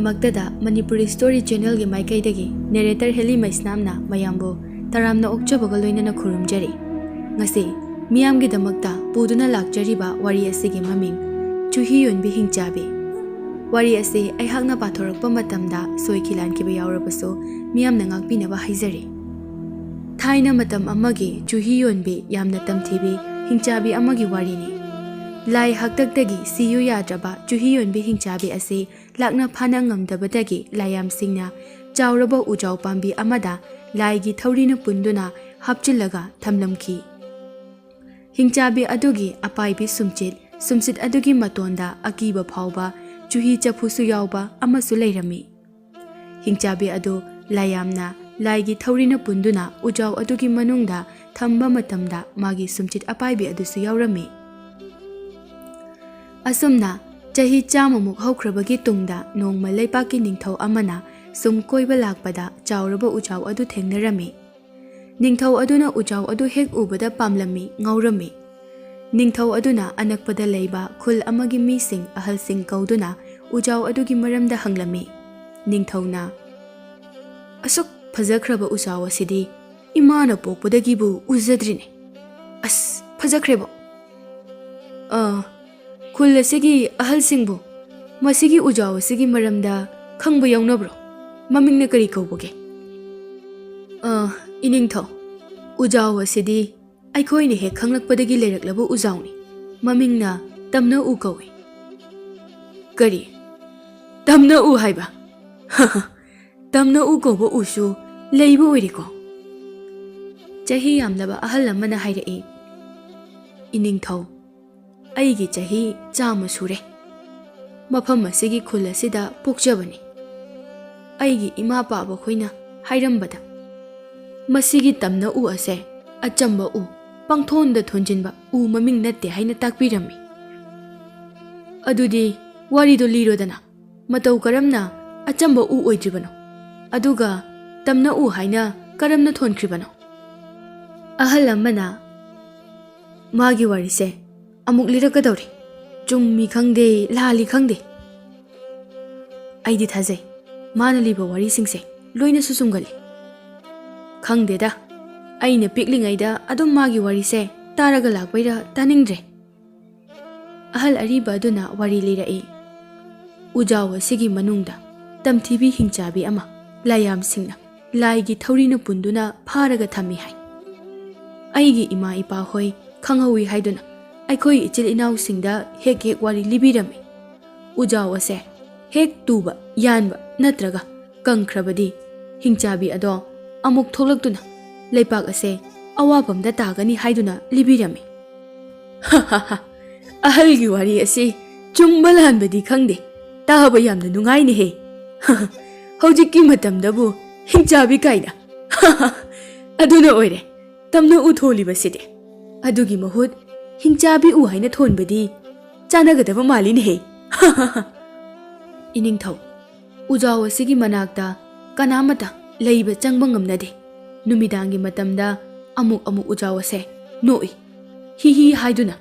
ꯑꯍꯥꯟꯕꯃꯛꯇꯗ Manipuri story ꯆꯦꯅꯦꯜꯒꯤ ꯃꯥꯏꯀꯩꯗꯒꯤ ꯅꯦꯔꯦꯇꯔ heli ꯃꯩꯁꯅꯥꯝꯅ ꯃꯌꯥꯝꯕꯨ ꯇꯔꯥꯝꯅ ꯑꯣꯛꯆꯕꯒ ꯂꯣꯏꯅꯅ ꯈꯨꯔꯨꯝꯖꯔꯤ꯫ ꯉꯁꯤ ꯃꯤꯌꯥꯝꯒꯤꯗꯃꯛꯇ ꯄꯨꯗꯨꯅ ꯂꯥꯛꯆꯔꯤꯕ ꯋꯥꯔꯤ ꯑꯁꯤꯒꯤ ꯃꯃꯤꯡ ꯆꯨꯍꯤ ꯌꯣꯟꯕꯤ ꯍꯤꯡꯆꯥꯕꯤ꯫ ꯋꯥꯔꯤ ꯑꯁꯤ ꯑꯩꯍꯥꯛꯅ ꯄꯥꯊꯣꯔꯛꯄ ꯃꯇꯝꯗ ꯁꯣꯏꯈꯤ ꯂꯥꯟꯈꯤꯕ ꯌꯥꯎꯔꯕꯁꯨ ꯃꯤꯌꯥꯝꯅ ꯉꯥꯛꯄꯤꯅꯕ ꯍꯥꯏꯖꯔꯤ꯫ ꯊꯥꯏꯅ ꯃꯇꯝ ꯑꯃꯒꯤ ꯆꯨꯍꯤ ꯌꯣꯟꯕꯤ ꯌꯥꯝꯅ ꯇꯝꯊꯤꯕꯤ ꯍꯤꯡꯆꯥꯕꯤ ꯑꯃꯒꯤ ꯋꯥꯔꯤꯅꯤ꯫ ꯂꯥꯏ ꯍꯥꯛꯇꯛꯇꯒꯤ ꯁꯤꯌꯨ ꯌꯥꯗ꯭ꯔꯕ ꯆꯨꯍꯤ ꯌꯣꯟꯕꯤ ꯍꯤꯡꯆꯥꯕꯤ ꯑꯁꯤ ꯂꯥꯛꯅ ꯐꯥꯅ ꯉꯝꯗꯕꯗꯒꯤ ꯂꯥꯏꯌꯥꯝꯁꯤꯡꯅ ꯆꯥꯎꯔꯕ ꯎꯖꯥꯎ ꯄꯥꯝꯕꯤ ꯑꯃꯗ ꯂꯥꯏꯒꯤ ꯊꯧꯔꯤꯅ ꯄꯨꯟꯗꯨꯅ ꯍꯥꯞꯆꯤꯜꯂꯒ ꯊꯝꯂꯝꯈꯤ꯫ ꯍꯤꯡꯆꯥꯕꯤ ꯑꯗꯨꯒꯤ ꯑꯄꯥꯏꯕꯤ ꯁꯨꯝꯆꯤꯠ ꯑꯗꯨꯒꯤ ꯃꯇꯣꯟꯗ ꯑꯀꯤꯕ ꯐꯥꯎꯕ ꯆꯨꯍꯤ ꯆꯐꯨꯁꯨ ꯌꯥꯎꯕ ꯑꯃꯁꯨ ꯂꯩꯔꯝꯃꯤ꯫ ꯍꯤꯡꯆꯥꯕꯤ ꯑꯗꯨ ꯂꯥꯏꯌꯥꯝꯅ ꯂꯥꯏꯒꯤ ꯊꯧꯔꯤꯅ ꯄꯨꯟꯗꯨꯅ ꯎꯖꯥꯎ ꯑꯗꯨꯒꯤ ꯃꯅꯨꯡꯗ ꯊꯝꯕ ꯃꯇꯝꯗ ꯃꯥꯒꯤ ꯁꯨꯝꯆꯤꯠ ꯑꯄꯥꯏꯕꯤ ꯑꯗꯨꯁꯨ ꯌꯥꯎꯔꯝꯃꯤ꯫ ꯑꯁꯨꯝꯅ ꯆꯍꯤ 100ꯃꯨꯛ ꯍꯧꯈ꯭ꯔꯕꯒꯤ ꯇꯨꯡꯗ ꯅꯣꯡꯃ ꯂꯩꯄꯥꯛꯀꯤ ꯅꯤꯡꯊꯧ ꯑꯃꯅ ꯁꯨꯝ ꯀꯣꯏꯕ ꯂꯥꯛꯄꯗ ꯆꯥꯎꯔꯕ ꯎꯖꯥꯎ ꯑꯗꯨ ꯊꯦꯡꯅꯔꯝꯃꯤ꯫ ꯅꯤꯡꯊꯧ ꯑꯗꯨꯅ ꯎꯖꯥꯎ ꯑꯗꯨ ꯍꯦꯛ ꯎꯕꯗ ꯄꯥꯝꯂꯝꯃꯤ, ꯉꯥꯎꯔꯝꯃꯤ꯫ ꯅꯤꯡꯊꯧ ꯑꯗꯨꯅ ꯑꯅꯛꯄꯗ ꯂꯩꯕ ꯈꯨꯜ ꯑꯃꯒꯤ ꯃꯤꯁꯤꯡ ꯑꯍꯜꯁꯤꯡ ꯀꯧꯗꯨꯅ ꯎꯖꯥꯎ ꯑꯗꯨꯒꯤ ꯃꯔꯝꯗ ꯍꯪꯂꯝꯃꯤ꯫ ꯅꯤꯡꯊꯧꯅ "ꯑꯁꯨꯛ ꯐꯖꯈ꯭ꯔꯕ ꯎꯖꯥꯎ ꯑꯁꯤꯗꯤ ꯏꯃꯥꯅ ꯄꯣꯛꯄꯗꯒꯤꯕꯨ ꯎꯖꯗ꯭ꯔꯤꯅꯦ꯫ ꯑꯁ ꯐꯖꯈ꯭ꯔꯦꯕꯣ! ꯈꯨꯜ ꯑꯁꯤꯒꯤ ꯑꯍꯜꯁꯤꯡꯕꯨ ꯃꯁꯤꯒꯤ ꯎꯖꯥꯎ ꯑꯁꯤꯒꯤ ꯃꯔꯝꯗ ꯈꯪꯕ ꯌꯥꯎꯅꯕ꯭ꯔꯣ? ꯃꯃꯤꯡꯅ ꯀꯔꯤ ꯀꯧꯕꯒꯦ?" "ꯏꯅꯤꯡꯊꯧ, ꯎꯖꯥꯎ ꯑꯁꯤꯗꯤ ꯑꯩꯈꯣꯏꯅ ꯍꯦꯛ ꯈꯪꯂꯛꯄꯗꯒꯤ ꯂꯩꯔꯛꯂꯕ ꯎꯖꯥꯎꯅꯤ꯫ ꯃꯃꯤꯡꯅ ꯇꯝꯅ ꯎ ꯀꯧꯏ." "ꯀꯔꯤ? ꯇꯝꯅ ꯎ ꯍꯥꯏꯕ? ꯇꯝꯅ ꯎ ꯀꯧꯕ ꯎꯁꯨ ꯂꯩꯕ ꯑꯣꯏꯔꯦꯀꯣ?" ꯆꯍꯤ ꯌꯥꯝꯂꯕ ꯑꯍꯜ ꯑꯃꯅ ꯍꯥꯏꯔꯛꯏ꯫ "ꯏꯅꯤꯡꯊꯧ, ꯑꯩꯒꯤ ꯆꯍꯤ 100 ꯁꯨꯔꯦ꯫ ꯃꯐꯝ ꯑꯁꯤꯒꯤ ꯈꯨꯜ ꯑꯁꯤꯗ ꯄꯣꯛꯆꯕꯅꯤ꯫ ꯑꯩꯒꯤ ꯏꯃꯥ ꯄꯥꯕ ꯈꯣꯏꯅ ꯍꯥꯏꯔꯝꯕꯗ ꯃꯁꯤꯒꯤ ꯇꯝꯅ ꯎ ꯑꯁꯦ ꯑꯆꯝꯕ ꯎ, ꯄꯪꯊꯣꯟꯗ ꯊꯣꯟꯖꯤꯟꯕ ꯎ ꯃꯃꯤꯡ ꯅꯠꯇꯦ ꯍꯥꯏꯅ ꯇꯥꯛꯄꯤꯔꯝꯃꯤ꯫ ꯑꯗꯨꯗꯤ ꯋꯥꯔꯤꯗꯣ ꯂꯤꯔꯣꯗꯅ, ꯃꯇꯧ ꯀꯔꯝꯅ ꯑꯆꯝꯕ ꯎ ꯑꯣꯏꯗ꯭ꯔꯤꯕꯅꯣ? ꯑꯗꯨꯒ ꯇꯝꯅ ꯎ ꯍꯥꯏꯅ ꯀꯔꯝꯅ ꯊꯣꯟꯈ꯭ꯔꯤꯕꯅꯣ?" ꯑꯍꯜ ꯑꯃꯅ ꯃꯥꯒꯤ ꯋꯥꯔꯤꯁꯦ ꯑꯃꯨꯛ ꯂꯤꯔꯛꯀꯗꯧꯔꯤ꯫ ꯆꯨꯝꯃꯤ ꯈꯪꯗꯦ, ꯂꯥꯜꯂꯤ ꯈꯪꯗꯦ, ꯑꯩꯗꯤ ꯊꯥꯖꯩ ꯃꯥꯅ ꯂꯤꯕ ꯋꯥꯔꯤꯁꯤꯡꯁꯦ ꯂꯣꯏꯅꯁꯨ ꯆꯨꯝꯒꯜꯂꯤ꯫ ꯈꯪꯗꯦꯗ, ꯑꯩꯅ ꯄꯤꯛꯂꯤꯉꯩꯗ ꯑꯗꯨꯝ ꯃꯥꯒꯤ ꯋꯥꯔꯤꯁꯦ ꯇꯥꯔꯒ ꯂꯥꯛꯄꯩꯔꯥ ꯇꯥꯅꯤꯡꯗ꯭ꯔꯦ꯫ ꯑꯍꯜ ꯑꯔꯤꯕ ꯑꯗꯨꯅ ꯋꯥꯔꯤ ꯂꯤꯔꯛꯏ꯫ ꯎꯖꯥꯎ ꯑꯁꯤꯒꯤ ꯃꯅꯨꯡꯗ ꯇꯝꯊꯤꯕꯤ ꯍꯤꯡꯆꯥꯕꯤ ꯑꯃ ꯂꯥꯏꯌꯥꯝꯁꯤꯡꯅ ꯂꯥꯏꯒꯤ ꯊꯧꯔꯤꯅ ꯄꯨꯟꯗꯨꯅ ꯐꯥꯔꯒ ꯊꯝꯃꯤ ꯍꯥꯏ꯫ ꯑꯩꯒꯤ ꯏꯃꯥ ꯏꯄꯥ ꯍꯣꯏ ꯈꯪꯍꯧꯏ ꯍꯥꯏꯗꯨꯅ ꯑꯩꯈꯣꯏ ꯏꯆꯤꯜ ꯏꯅꯥꯎꯁꯤꯡꯗ ꯍꯦꯛ ꯋꯥꯔꯤ ꯂꯤꯕꯤꯔꯝꯃꯤ꯫ ꯎꯖꯥꯎ ꯑꯁꯦ ꯍꯦꯛ ꯇꯨꯕ, ꯌꯥꯟꯕ ꯅꯠꯇ꯭ꯔꯒ ꯀꯪꯈ꯭ꯔꯕꯗꯤ ꯍꯤꯡꯆꯥꯕꯤ ꯑꯗꯣ ꯑꯃꯨꯛ ꯊꯣꯛꯂꯛꯇꯨꯅ ꯂꯩꯄꯥꯛ ꯑꯁꯦ ꯑꯋꯥꯐꯝꯗ ꯇꯥꯒꯅꯤ ꯍꯥꯏꯗꯨꯅ ꯂꯤꯕꯤꯔꯝꯃꯤ꯫ ꯑꯍꯜꯒꯤ ꯋꯥꯔꯤ ꯑꯁꯤ ꯆꯨꯝꯕ ꯂꯥꯟꯕꯗꯤ ꯈꯪꯗꯦ, ꯇꯥꯕ ꯌꯥꯝꯅ ꯅꯨꯡꯉꯥꯏꯅꯦꯍꯦ꯫ ꯍꯧꯖꯤꯛꯀꯤ ꯃꯇꯝꯗꯕꯨ ꯍꯤꯡꯆꯥꯕꯤ ꯀꯥꯏꯅ ꯑꯗꯨꯅ ꯑꯣꯏꯔꯦ ꯇꯝꯅ ꯎ ꯊꯣꯜꯂꯤꯕꯁꯤꯗꯤ꯫ ꯑꯗꯨꯒꯤ ꯃꯍꯨꯠ ꯍꯤꯡꯆꯥꯕꯤ ꯎ ꯍꯥꯏꯅ ꯊꯣꯟꯕꯗꯤ ꯆꯥꯅꯒꯗꯕ ꯃꯥꯜꯂꯤꯅꯦꯍꯦ꯫ "ꯏꯅꯤꯡꯊꯧ, ꯎꯖꯥꯎ ꯑꯁꯤꯒꯤ ꯃꯅꯥꯛꯇ ꯀꯅꯥꯃꯠꯇ ꯂꯩꯕ ꯆꯪꯕ ꯉꯝꯅꯗꯦ꯫ ꯅꯨꯃꯤꯗꯥꯡꯒꯤ ꯃꯇꯝꯗ ꯑꯃꯨꯛ ꯎꯖꯥꯎ ꯑꯁꯦ ꯅꯣꯛꯏ, ꯍꯤ ꯍꯥꯏꯗꯨꯅ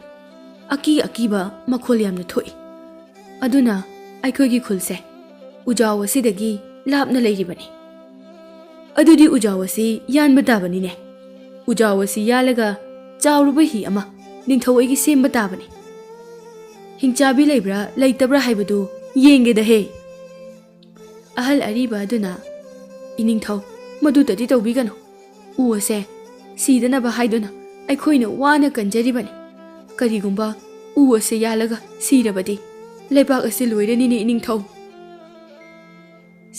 ꯑꯀꯤꯕ ꯃꯈꯣꯜ ꯌꯥꯝꯅ ꯊꯣꯛꯏ꯫ ꯑꯗꯨꯅ ꯑꯩꯈꯣꯏꯒꯤ ꯈꯨꯜꯁꯦ ꯎꯖꯥꯎ ꯑꯁꯤꯗꯒꯤ ꯂꯥꯞꯅ ꯂꯩꯔꯤꯕꯅꯤ꯫ ꯑꯗꯨꯗꯤ ꯎꯖꯥꯎ ꯑꯁꯤ ꯌꯥꯟꯕ ꯇꯥꯕꯅꯤꯅꯦ꯫ ꯎꯖꯥꯎ ꯑꯁꯤ ꯌꯥꯜꯂꯒ ꯆꯥꯎꯔꯕ ꯍꯤ ꯑꯃ ꯅꯤꯡꯊꯧ ꯑꯩꯒꯤ ꯁꯦꯝꯕ ꯇꯥꯕꯅꯤ꯫ ꯍꯤꯡꯆꯥꯕꯤ ꯂꯩꯕ꯭ꯔꯥ ꯂꯩꯇꯕ꯭ꯔꯥ ꯍꯥꯏꯕꯗꯨ ꯌꯦꯡꯒꯦꯗꯍꯦ." ꯑꯍꯜ ꯑꯔꯤꯕ ꯑꯗꯨꯅ "ꯏꯅꯤꯡꯊꯧ, ꯃꯗꯨꯗꯗꯤ ꯇꯧꯕꯤꯒꯅꯨ꯫ ꯎ ꯑꯁꯦ ꯁꯤꯗꯅꯕ ꯍꯥꯏꯗꯨꯅ ꯑꯩꯈꯣꯏꯅ ꯋꯥꯅ ꯀꯟꯖꯔꯤꯕꯅꯤ꯫ ꯀꯔꯤꯒꯨꯝꯕ ꯎ ꯑꯁꯦ ꯌꯥꯜꯂꯒ ꯁꯤꯔꯕꯗꯤ ꯂꯩꯄꯥꯛ ꯑꯁꯤ ꯂꯣꯏꯔꯅꯤꯅꯦ ꯏꯅꯤꯡꯊꯧ."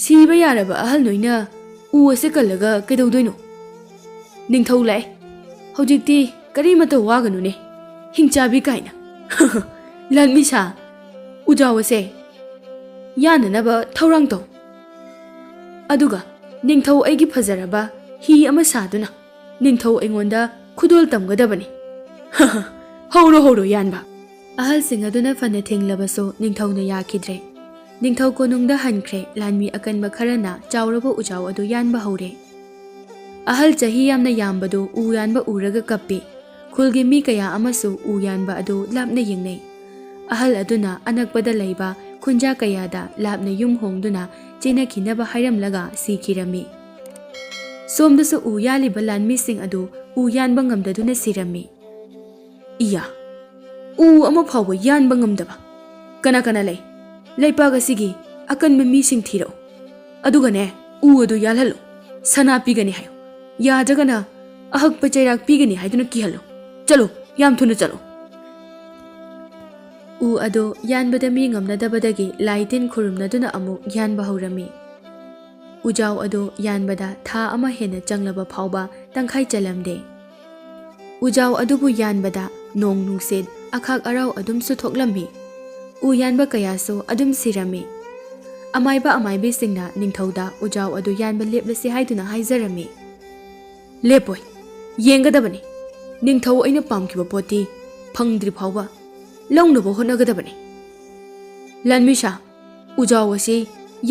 "ꯁꯤꯕ ꯌꯥꯔꯕ ꯑꯍꯜ ꯅꯣꯏꯅ ꯎ ꯑꯁꯦ ꯀꯜꯂꯒ ꯀꯩꯗꯧꯗꯣꯏꯅꯣ? ꯅꯤꯡꯊꯧ ꯂꯥꯛꯑꯦ, ꯍꯧꯖꯤꯛꯇꯤ ꯀꯔꯤꯃꯠꯇ ꯋꯥꯒꯅꯨꯅꯦ, ꯍꯤꯡꯆꯥꯕꯤ ꯀꯥꯏꯅ꯫ ꯂꯥꯟꯃꯤꯁꯥ, ꯎꯖꯥꯎ ꯑꯁꯦ ꯌꯥꯟꯅꯅꯕ ꯊꯧꯔꯥꯡ ꯇꯧ꯫ ꯑꯗꯨꯒ ꯅꯤꯡꯊꯧ ꯑꯩꯒꯤ ꯐꯖꯔꯕ ꯍꯤ ꯑꯃ ꯁꯥꯗꯨꯅ ꯅꯤꯡꯊꯧ ꯑꯩꯉꯣꯟꯗ ꯈꯨꯗꯣꯜ ꯇꯝꯒꯗꯕꯅꯤ꯫ ꯍꯧꯔꯣ ꯌꯥꯟꯕ." ꯑꯍꯜꯁꯤꯡ ꯑꯗꯨꯅ ꯐꯅ ꯊꯦꯡꯂꯕꯁꯨ ꯅꯤꯡꯊꯧꯅ ꯌꯥꯈꯤꯗ꯭ꯔꯦ꯫ ꯅꯤꯡꯊꯧ ꯀꯣꯅꯨꯡꯗ ꯍꯟꯈ꯭ꯔꯦ꯫ ꯂꯥꯟꯃꯤ ꯑꯀꯟꯕ ꯈꯔꯅ ꯆꯥꯎꯔꯕ ꯎꯖꯥꯎ ꯑꯗꯨ ꯌꯥꯟꯕ ꯍꯧꯔꯦ꯫ ꯑꯍꯜ ꯆꯍꯤ ꯌꯥꯝꯅ ꯌꯥꯝꯕꯗꯨ ꯎ ꯌꯥꯟꯕ ꯎꯔꯒ ꯀꯞꯄꯤ꯫ ꯈꯨꯜꯒꯤ ꯃꯤ ꯀꯌా ꯑꯃꯁꯨ ꯎ ꯌꯥꯟꯕ ꯑꯗꯨ ꯂꯥꯞꯅ ꯌꯦꯡꯅꯩ꯫ ꯑꯍꯜ ꯑꯗꯨꯅ ꯑꯅꯛꯄꯗ ꯂꯩꯕ ꯈꯨꯟꯖꯥ ꯀꯌꯥꯗ ꯂꯥꯞꯅ ꯌꯨꯝ ꯍꯣꯡꯗꯨꯅ ꯆꯦꯟꯅꯈꯤꯅꯕ ꯍꯥꯏꯔꯝꯂꯒ ꯁꯤꯈꯤꯔꯝꯃꯤ꯫ ꯁꯣꯝꯗꯁꯨ ꯎ ꯌꯥꯜꯂꯤꯕ ꯂꯥꯟꯃꯤꯁꯤꯡ ꯑꯗꯨ ꯎ ꯌꯥꯟꯕ ꯉꯝꯗꯗꯨꯅ ꯁꯤꯔꯝꯃꯤ꯫ ꯏꯌꯥ! ꯎ ꯑꯃ ꯐꯥꯎꯕ ꯌꯥꯟꯕ ꯉꯝꯗꯕ ꯀꯅꯥ ꯀꯅꯥ ꯂꯩ? ꯂꯩꯄꯥꯛ ꯑꯁꯤꯒꯤ ꯑꯀꯟꯕ ꯃꯤꯁꯤꯡ ꯊꯤꯔꯛꯎ, ꯑꯗꯨꯒꯅꯦ ꯎ ꯑꯗꯨ ꯌꯥꯜꯍꯜꯂꯨ, ꯁꯅꯥ ꯄꯤꯒꯅꯤ ꯍꯥꯏꯌꯨ, ꯌꯥꯗ꯭ꯔꯒꯅ ꯑꯍꯛꯄ ꯆꯩꯔꯥꯛ ꯄꯤꯒꯅꯤ ꯍꯥꯏꯗꯨꯅ ꯀꯤꯍꯜꯂꯨ꯫ ꯆꯠꯂꯣ, ꯌꯥꯝ ꯊꯨꯅ ꯆꯠꯂꯣ꯫ ꯎ ꯑꯗꯨ ꯌꯥꯟꯕꯗ ꯃꯤ ꯉꯝꯅꯗꯕꯗꯒꯤ ꯂꯥꯏ ꯇꯤꯟ ꯈꯨꯔꯨꯝꯅꯗꯨꯅ ꯑꯃꯨꯛ ꯌꯥꯟꯕ ꯍꯧꯔꯝꯃꯤ꯫ ꯎꯖꯥꯎ ꯑꯗꯨ ꯌꯥꯟꯕꯗ ꯊꯥ ꯑꯃ ꯍꯦꯟꯅ ꯆꯪꯂꯕ ꯐꯥꯎꯕ ꯇꯪꯈꯥꯏ ꯆꯜꯂꯝꯗꯦ꯫ ꯎꯖꯥꯎ ꯑꯗꯨꯕꯨ ꯌꯥꯟꯕꯗ ꯅꯣꯡ ꯅꯨꯡꯁꯤꯠ ꯑꯈꯥꯛ ꯑꯔꯥꯎ ꯑꯗꯨꯝꯁꯨ ꯊꯣꯛꯂꯝꯃꯤ꯫ ꯎ ꯌꯥꯟꯕ ꯀꯌꯥꯁꯨ ꯑꯗꯨꯝ ꯁꯤꯔꯝꯃꯤ꯫ ꯑꯃꯥꯏꯕ ꯑꯃꯥꯏꯕꯤꯁꯤꯡꯅ ꯅꯤꯡꯊꯧꯗ ꯎꯖꯥꯎ ꯑꯗꯨ ꯌꯥꯟꯕ ꯂꯦꯞꯂꯁꯤ ꯍꯥꯏꯗꯨꯅ ꯍꯥꯏꯖꯔꯝꯃꯤ꯫ ꯂꯦꯞꯄꯣꯏ, ꯌꯦꯡꯒꯗꯕꯅꯤ꯫ ꯅꯤꯡꯊꯧ ꯑꯩꯅ ꯄꯥꯝꯈꯤꯕ ꯄꯣꯠꯇꯤ ꯐꯪꯗ꯭ꯔꯤ ꯐꯥꯎꯕ ꯂꯧꯅꯕ ꯍꯣꯠꯅꯒꯗꯕꯅꯤ꯫ ꯂꯥꯟꯃꯤꯁꯥ, ꯎꯖꯥꯎ ꯑꯁꯤ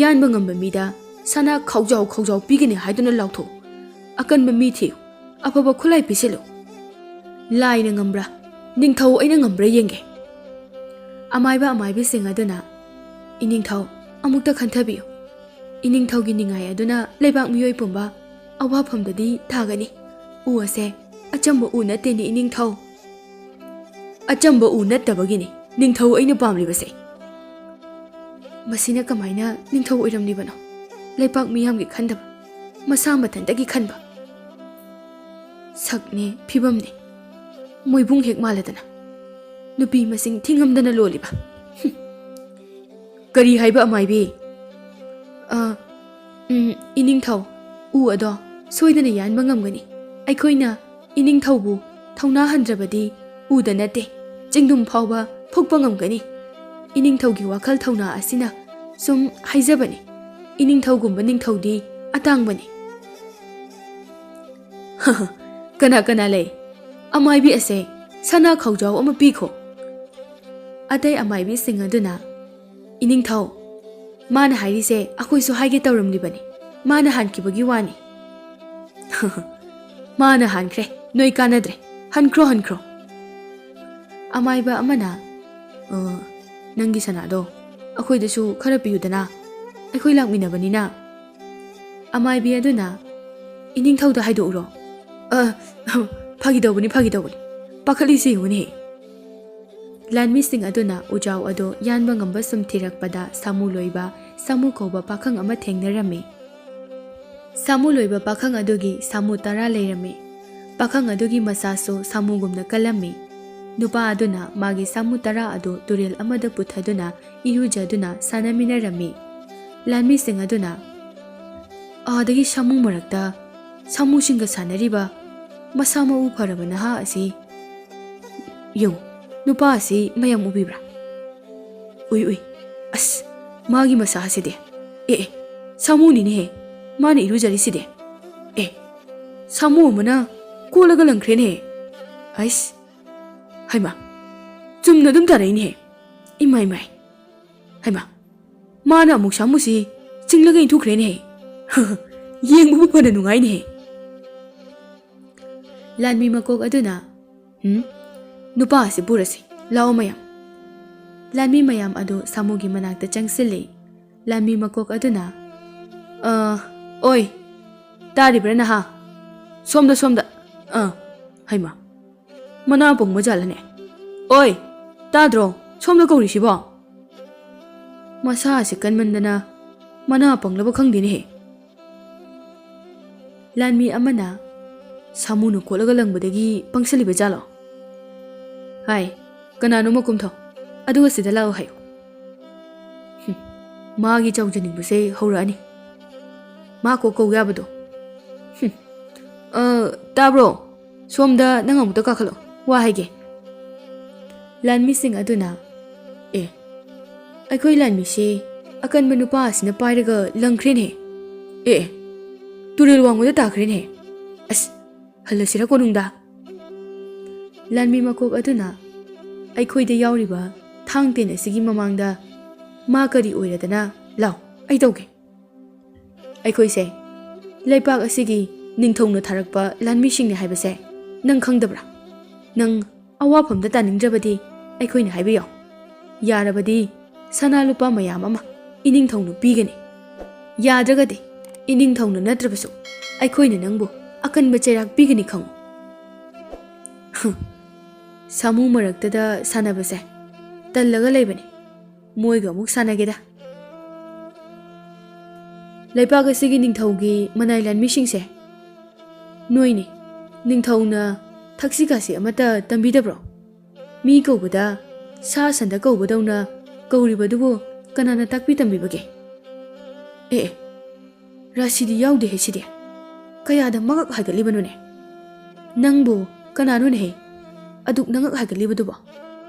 ꯌꯥꯟꯕ ꯉꯝꯕ ꯃꯤꯗ ꯁꯅꯥ ꯈꯥꯎꯖꯥꯎ ꯈꯥꯎꯖꯥꯎ ꯄꯤꯒꯅꯤ ꯍꯥꯏꯗꯨꯅ ꯂꯥꯎꯊꯣꯛꯎ, ꯑꯀꯟꯕ ꯃꯤ ꯊꯤꯌꯨ, ꯑꯐꯕ ꯈꯨꯠꯂꯥꯏ ꯄꯤꯁꯤꯜꯂꯨ꯫ ꯂꯥꯏꯅ ꯉꯝꯕ꯭ꯔꯥ, ꯅꯤꯡꯊꯧ ꯑꯩꯅ ꯉꯝꯕ꯭ꯔꯥ ꯌꯦꯡꯒꯦ꯫ ꯑꯃꯥꯏꯕ ꯑꯃꯥꯏꯕꯤꯁꯤꯡ ꯑꯗꯨꯅ ꯏꯅꯤꯡꯊꯧ ꯑꯃꯨꯛꯇ ꯈꯟꯊꯕꯤꯌꯨ, ꯏꯅꯤꯡꯊꯧꯒꯤ ꯅꯤꯡꯉꯥꯏ ꯑꯗꯨꯅ ꯂꯩꯕꯥꯛ ꯃꯤꯑꯣꯏ ꯄꯨꯝꯕ ꯑꯋꯥꯐꯝꯗꯗꯤ ꯊꯥꯒꯅꯤ꯫ ꯎ ꯑꯁꯦ ꯑꯆꯝꯕ ꯎ ꯅꯠꯇꯦꯅꯤ ꯏꯅꯤꯡꯊꯧ꯫ ꯑꯆꯝꯕ ꯎ ꯅꯠꯇꯕꯒꯤꯅꯤ ꯅꯤꯡꯊꯧ ꯑꯩꯅ ꯄꯥꯝꯂꯤꯕꯁꯦ꯫ ꯃꯁꯤꯅ ꯀꯃꯥꯏꯅ ꯅꯤꯡꯊꯧ ꯑꯣꯏꯔꯝꯂꯤꯕꯅꯣ? ꯂꯩꯄꯥꯛ ꯃꯤꯌꯥꯝꯒꯤ ꯈꯟꯗꯕ, ꯃꯁꯥ ꯃꯊꯟꯇꯒꯤ ꯈꯟꯕ꯫ ꯁꯛꯅꯦ ꯐꯤꯕꯝꯅꯦ ꯃꯣꯏꯕꯨꯡ ꯍꯦꯛ ꯃꯥꯜꯂꯗꯅ, ꯅꯨꯄꯤ ꯃꯁꯤꯡ ꯊꯤꯉꯝꯗꯅ ꯂꯣꯜꯂꯤꯕ꯫ ꯀꯔꯤ ꯍꯥꯏꯕ ꯑꯃꯥꯏꯕꯤ? ꯏꯅꯤꯡꯊꯧ, ꯎ ꯑꯗꯣ ꯁꯣꯏꯗꯅ ꯌꯥꯟꯕ ꯉꯝꯒꯅꯤ꯫ ꯑꯩꯈꯣꯏꯅ ꯏꯅꯤꯡꯊꯧꯕꯨ ꯊꯧꯅꯥ ꯍꯟꯗ꯭ꯔꯕꯗꯤ ꯎꯗ ꯅꯠꯇꯦ ꯆꯤꯡꯗꯨꯝ ꯐꯥꯎꯕ ꯐꯨꯛꯄ ꯉꯝꯒꯅꯤ꯫ ꯏꯅꯤꯡꯊꯧꯒꯤ ꯋꯥꯈꯜ ꯊꯧꯅꯥ ꯑꯁꯤꯅ ꯁꯨꯝ ꯍꯥꯏꯖꯕꯅꯤ꯫ ꯏꯅꯤꯡꯊꯧꯒꯨꯝꯕ ꯅꯤꯡꯊꯧꯗꯤ ꯑꯇꯥꯡꯕꯅꯤ꯫ ꯀꯅꯥ ꯀꯅꯥ ꯂꯩ? ꯑꯃꯥꯏꯕꯤ ꯑꯁꯦ ꯁꯅꯥ ꯈꯥꯎꯖꯥꯎ ꯑꯃ ꯄꯤꯈꯣ꯫ ꯑꯇꯩ ꯑꯃꯥꯏꯕꯤꯁꯤꯡ ꯑꯗꯨꯅ ꯏꯅꯤꯡꯊꯧ, ꯃꯥꯅ ꯍꯥꯏꯔꯤꯁꯦ ꯑꯩꯈꯣꯏꯁꯨ ꯍꯥꯏꯒꯦ ꯇꯧꯔꯝꯂꯤꯕꯅꯤ, ꯃꯥꯅ ꯍꯥꯟꯈꯤꯕꯒꯤ ꯋꯥꯅꯤ꯫ ꯃꯥꯅ ꯍꯥꯟꯈ꯭ꯔꯦ, ꯅꯣꯏ ꯀꯥꯟꯅꯗ꯭ꯔꯦ, ꯍꯟꯈ꯭ꯔꯣ ꯍꯟꯈ꯭ꯔꯣ꯫ ꯑꯃꯥꯏꯕ ꯑꯃꯅ ꯅꯪꯒꯤ ꯁꯅꯥꯗꯣ ꯑꯩꯈꯣꯏꯗꯁꯨ ꯈꯔ ꯄꯤꯌꯨꯗꯅ, ꯑꯩꯈꯣꯏ ꯂꯥꯛꯃꯤꯟꯅꯕꯅꯤꯅ꯫ ꯑꯃꯥꯏꯕꯤ ꯑꯗꯨꯅ ꯏꯅꯤꯡꯊꯧꯗ ꯍꯥꯏꯗꯣꯛꯎꯔꯣ꯫ ꯐꯥꯒꯤꯗꯧꯕꯅꯤ ꯐꯥꯒꯤꯗꯧꯕꯅꯤ, ꯄꯥꯈꯠꯂꯤꯁꯤ ꯌꯦꯡꯉꯨꯅꯦ꯫ ꯂꯥꯟꯃꯤꯁꯤꯡ ꯑꯗꯨꯅ ꯎꯖꯥꯎ ꯑꯗꯨ ꯌꯥꯟꯕ ꯉꯝꯕ ꯁꯨꯝ ꯊꯤꯔꯛꯄꯗ ꯁꯥꯃꯨ ꯂꯣꯏꯕ ꯁꯥꯃꯨ ꯀꯧꯕ ꯄꯥꯈꯪ ꯑꯃ ꯊꯦꯡꯅꯔꯝꯃꯤ꯫ ꯁꯥꯃꯨ ꯂꯣꯏꯕ ꯄꯥꯈꯪ ꯑꯗꯨꯒꯤ ꯁꯥꯃꯨ 10 ꯂꯩꯔꯝꯃꯤ꯫ ꯄꯥꯈꯪ ꯑꯗꯨꯒꯤ ꯃꯁꯥꯁꯨ ꯁꯥꯃꯨꯒꯨꯝꯅ ꯀꯜꯂꯝꯃꯤ꯫ ꯅꯨꯄꯥ ꯑꯗꯨꯅ ꯃꯥꯒꯤ ꯁꯥꯃꯨ 10 ꯑꯗꯨ ꯇꯨꯔꯦꯜ ꯑꯃꯗ ꯄꯨꯊꯗꯨꯅ ꯏꯔꯨꯖꯗꯨꯅ ꯁꯥꯟꯅꯃꯤꯟꯅꯔꯝꯃꯤ꯫ ꯂꯥꯟꯃꯤꯁꯤꯡ ꯑꯗꯨꯅ ꯑꯥꯗꯒꯤ ꯁꯥꯃꯨ ꯃꯔꯛꯇ ꯁꯥꯃꯨꯁꯤꯡꯒ ꯁꯥꯟꯅꯔꯤꯕ ꯃꯁꯥ ꯃꯎ ꯐꯔꯕ ꯅꯍꯥ ꯑꯁꯤ ꯌꯦꯡꯉꯨ, ꯅꯨꯄꯥ ꯑꯁꯤ ꯃꯌꯥꯝ ꯎꯕꯤꯕ꯭ꯔꯥ? ꯎꯏ ꯎꯏ, ꯑꯁ ꯃꯥꯒꯤ ꯃꯁꯥ ꯑꯁꯤꯗꯤ ꯁꯥꯃꯨꯅꯤꯅꯦꯍꯦ, ꯃꯥꯅ ꯏꯔꯨꯖꯔꯤꯁꯤꯗꯤ꯫ ꯁꯥꯃꯨ ꯑꯃꯅ ꯀꯣꯜꯂꯒ ꯂꯪꯈ꯭ꯔꯦꯅꯦꯍꯦ꯫ ꯑꯩꯁ, ꯍꯩꯃꯥ, ꯆꯨꯝꯅ ꯑꯗꯨꯝ ꯇꯥꯔꯛꯏꯅꯦꯍꯦ꯫ ꯏꯃꯥꯏ ꯃꯥꯏ, ꯍꯩꯃꯥ, ꯃꯥꯅ ꯑꯃꯨꯛ ꯁꯥꯃꯨꯁꯤ ꯆꯤꯡꯂꯒ ꯏꯟꯊꯨꯈ꯭ꯔꯦꯅꯦꯍꯦ꯫ ꯌꯦꯡꯕꯕꯨ ꯐꯅ ꯅꯨꯡꯉꯥꯏꯅꯦꯍꯦ꯫ ꯂꯥꯟꯃꯤ ꯃꯀꯣꯛ ꯑꯗꯨꯅ ꯅꯨꯄꯥ ꯑꯁꯤ ꯄꯨꯔꯁꯤ, ꯂꯥꯛꯑꯣ ꯃꯌꯥꯝ꯫ ꯂꯥꯟꯃꯤ ꯃꯌꯥꯝ ꯑꯗꯨ ꯁꯥꯃꯨꯒꯤ ꯃꯅꯥꯛꯇ ꯆꯪꯁꯤꯜꯂꯤ꯫ ꯂꯥꯟꯃꯤ ꯃꯀꯣꯛ ꯑꯗꯨꯅ ꯑꯣꯏ, ꯇꯥꯔꯤꯕ꯭ꯔꯥ ꯅꯍꯥ? ꯁꯣꯝꯗ ꯁꯣꯝꯗ꯫ ꯍꯩꯃꯥ, ꯃꯅꯥ ꯄꯪꯕ ꯖꯥꯠꯂꯅꯦ? ꯑꯣꯏ, ꯇꯥꯗ꯭ꯔꯣ ꯁꯣꯝꯗ ꯀꯧꯔꯤꯁꯤꯕꯣ? ꯃꯁꯥ ꯑꯁꯤ ꯀꯟꯃꯟꯗꯅ ꯃꯅꯥ ꯄꯪꯂꯕ ꯈꯪꯗꯦꯅꯦꯍꯦ꯫ ꯂꯥꯟꯃꯤ ꯑꯃꯅ ꯁꯥꯃꯨꯅ ꯀꯣꯠꯂꯒ ꯂꯪꯕꯗꯒꯤ ꯄꯪꯁꯤꯜꯂꯤꯕ ꯖꯥꯠꯂꯣ? ꯍꯥꯏ, ꯀꯅꯥꯅꯣꯃ ꯀꯨꯝꯊꯧ, ꯑꯗꯨꯒ ꯁꯤꯗ ꯂꯥꯛꯑꯣ ꯍꯥꯏꯌꯨ꯫ ꯃꯥꯒꯤ ꯆꯥꯎꯖꯅꯤꯡꯕꯁꯦ ꯍꯧꯔꯛꯑꯅꯤ, ꯃꯥ ꯀꯣꯛ ꯀꯧ ꯌꯥꯕꯗꯣ꯫ ꯇꯥꯕ꯭ꯔꯣ? ꯁꯣꯝꯗ ꯅꯪ ꯑꯃꯨꯛꯇ ꯀꯥꯈꯠꯂꯣ, ꯋꯥ ꯍꯥꯏꯒꯦ꯫ ꯂꯥꯟꯃꯤꯁꯤꯡ ꯑꯗꯨꯅ ꯑꯩꯈꯣই ꯂꯥꯟꯃꯤꯁꯤ ꯑꯀꯟꯕ ꯅꯨꯄꯥ ꯑꯁꯤꯅ ꯄꯥꯏꯔꯒ ꯂꯪꯈ꯭ꯔꯦꯅꯦ꯫ ꯇꯨꯔꯦꯜ ꯋꯥꯡꯃꯗ ꯇꯥꯈ꯭ꯔꯦꯅꯦ꯫ ꯑꯁ, ꯍꯜꯂꯁꯤꯔ ꯀꯣꯅꯨꯡꯗ? ꯂꯥꯟꯃꯤ ꯃꯀꯣꯛ ꯑꯗꯨꯅ ꯑꯩꯈꯣꯏꯗ ꯌꯥꯎꯔꯤꯕ ꯊꯥꯡ ꯇꯦꯟ ꯑꯁꯤꯒꯤ ꯃꯃꯥꯡꯗ ꯃꯥ ꯀꯔꯤ ꯑꯣꯏꯔꯗꯅ ꯂꯥꯎ, ꯑꯩ ꯇꯧꯒꯦ꯫ ꯑꯩꯈꯣꯏꯁꯦ ꯂꯩꯄꯥꯛ ꯑꯁꯤꯒꯤ ꯅꯤꯡꯊꯧꯅ ꯊꯥꯔꯛꯄ ꯂꯥꯟꯃꯤꯁꯤꯡꯅꯤ ꯍꯥꯏꯕꯁꯦ ꯅꯪ ꯈꯪꯗꯕ꯭ꯔꯥ? ꯅꯪ ꯑꯋꯥꯐꯝꯗ ꯇꯥꯅꯤꯡꯗ꯭ꯔꯕꯗꯤ ꯑꯩꯈꯣꯏꯅ ꯍꯥꯏꯕ ꯌꯥꯎ, ꯌꯥꯔꯕꯗꯤ sana lupa mayam ama ꯏꯅꯤꯡꯊꯧꯅ ꯄꯤꯒꯅꯤ ꯌꯥꯗ꯭ꯔꯒꯗꯤ ꯏꯅꯤꯡꯊꯧꯅ ꯅꯠꯇ꯭ꯔꯕꯁꯨ ꯑꯩꯈꯣꯏꯅ ꯅꯪꯕꯨ ꯑꯀꯟꯕ ꯆꯩꯔꯥꯛ ꯄꯤꯒꯅꯤ ꯈꯪꯉꯨ ꯁꯥꯃꯨ ꯃꯔꯛꯇꯗ ꯁꯥꯟꯅꯕꯁꯦ ꯇꯜꯂꯒ ꯂꯩꯕꯅꯤ ꯃꯣꯏꯒ ꯑꯃꯨꯛ ꯁꯥꯟꯅꯒꯦꯗ ꯂꯩꯄꯥꯛ ꯑꯁꯤꯒꯤ ꯅꯤꯡꯊꯧꯒꯤ ꯃꯅꯥꯏ ꯂꯥꯟꯃꯤꯁꯤꯡꯁꯦ ꯅꯣꯏꯅꯤ ꯅꯤꯡꯊꯧꯅ ꯊꯛꯁꯤ ꯈꯥꯁꯤ ꯑꯃꯠꯇ ꯇꯝꯕꯤꯗꯕ꯭ꯔꯣ ꯃꯤ ꯀꯧꯕꯗ ꯁꯥ ꯁꯟꯗ ꯀꯧꯕꯗꯧꯅ ꯀꯧꯔꯤꯕꯗꯨꯕꯨ ꯀꯅꯥꯅ ꯇꯥꯛꯄꯤ ꯇꯝꯕꯤꯕꯒꯦ ꯔꯥꯁꯤꯗꯤ ꯌꯥꯎꯗꯦꯍꯦ ꯁꯤꯗꯤ ꯀꯌꯥꯗ ꯃꯉꯛ ꯍꯥꯏꯒꯠꯂꯤꯕꯅꯣꯅꯦ ꯅꯪꯕꯨ ꯀꯅꯥꯅꯣꯅꯦꯍꯦ ꯑꯗꯨꯛ ꯅꯉꯛ ꯍꯥꯏꯒꯠꯂꯤꯕꯗꯨꯕꯣ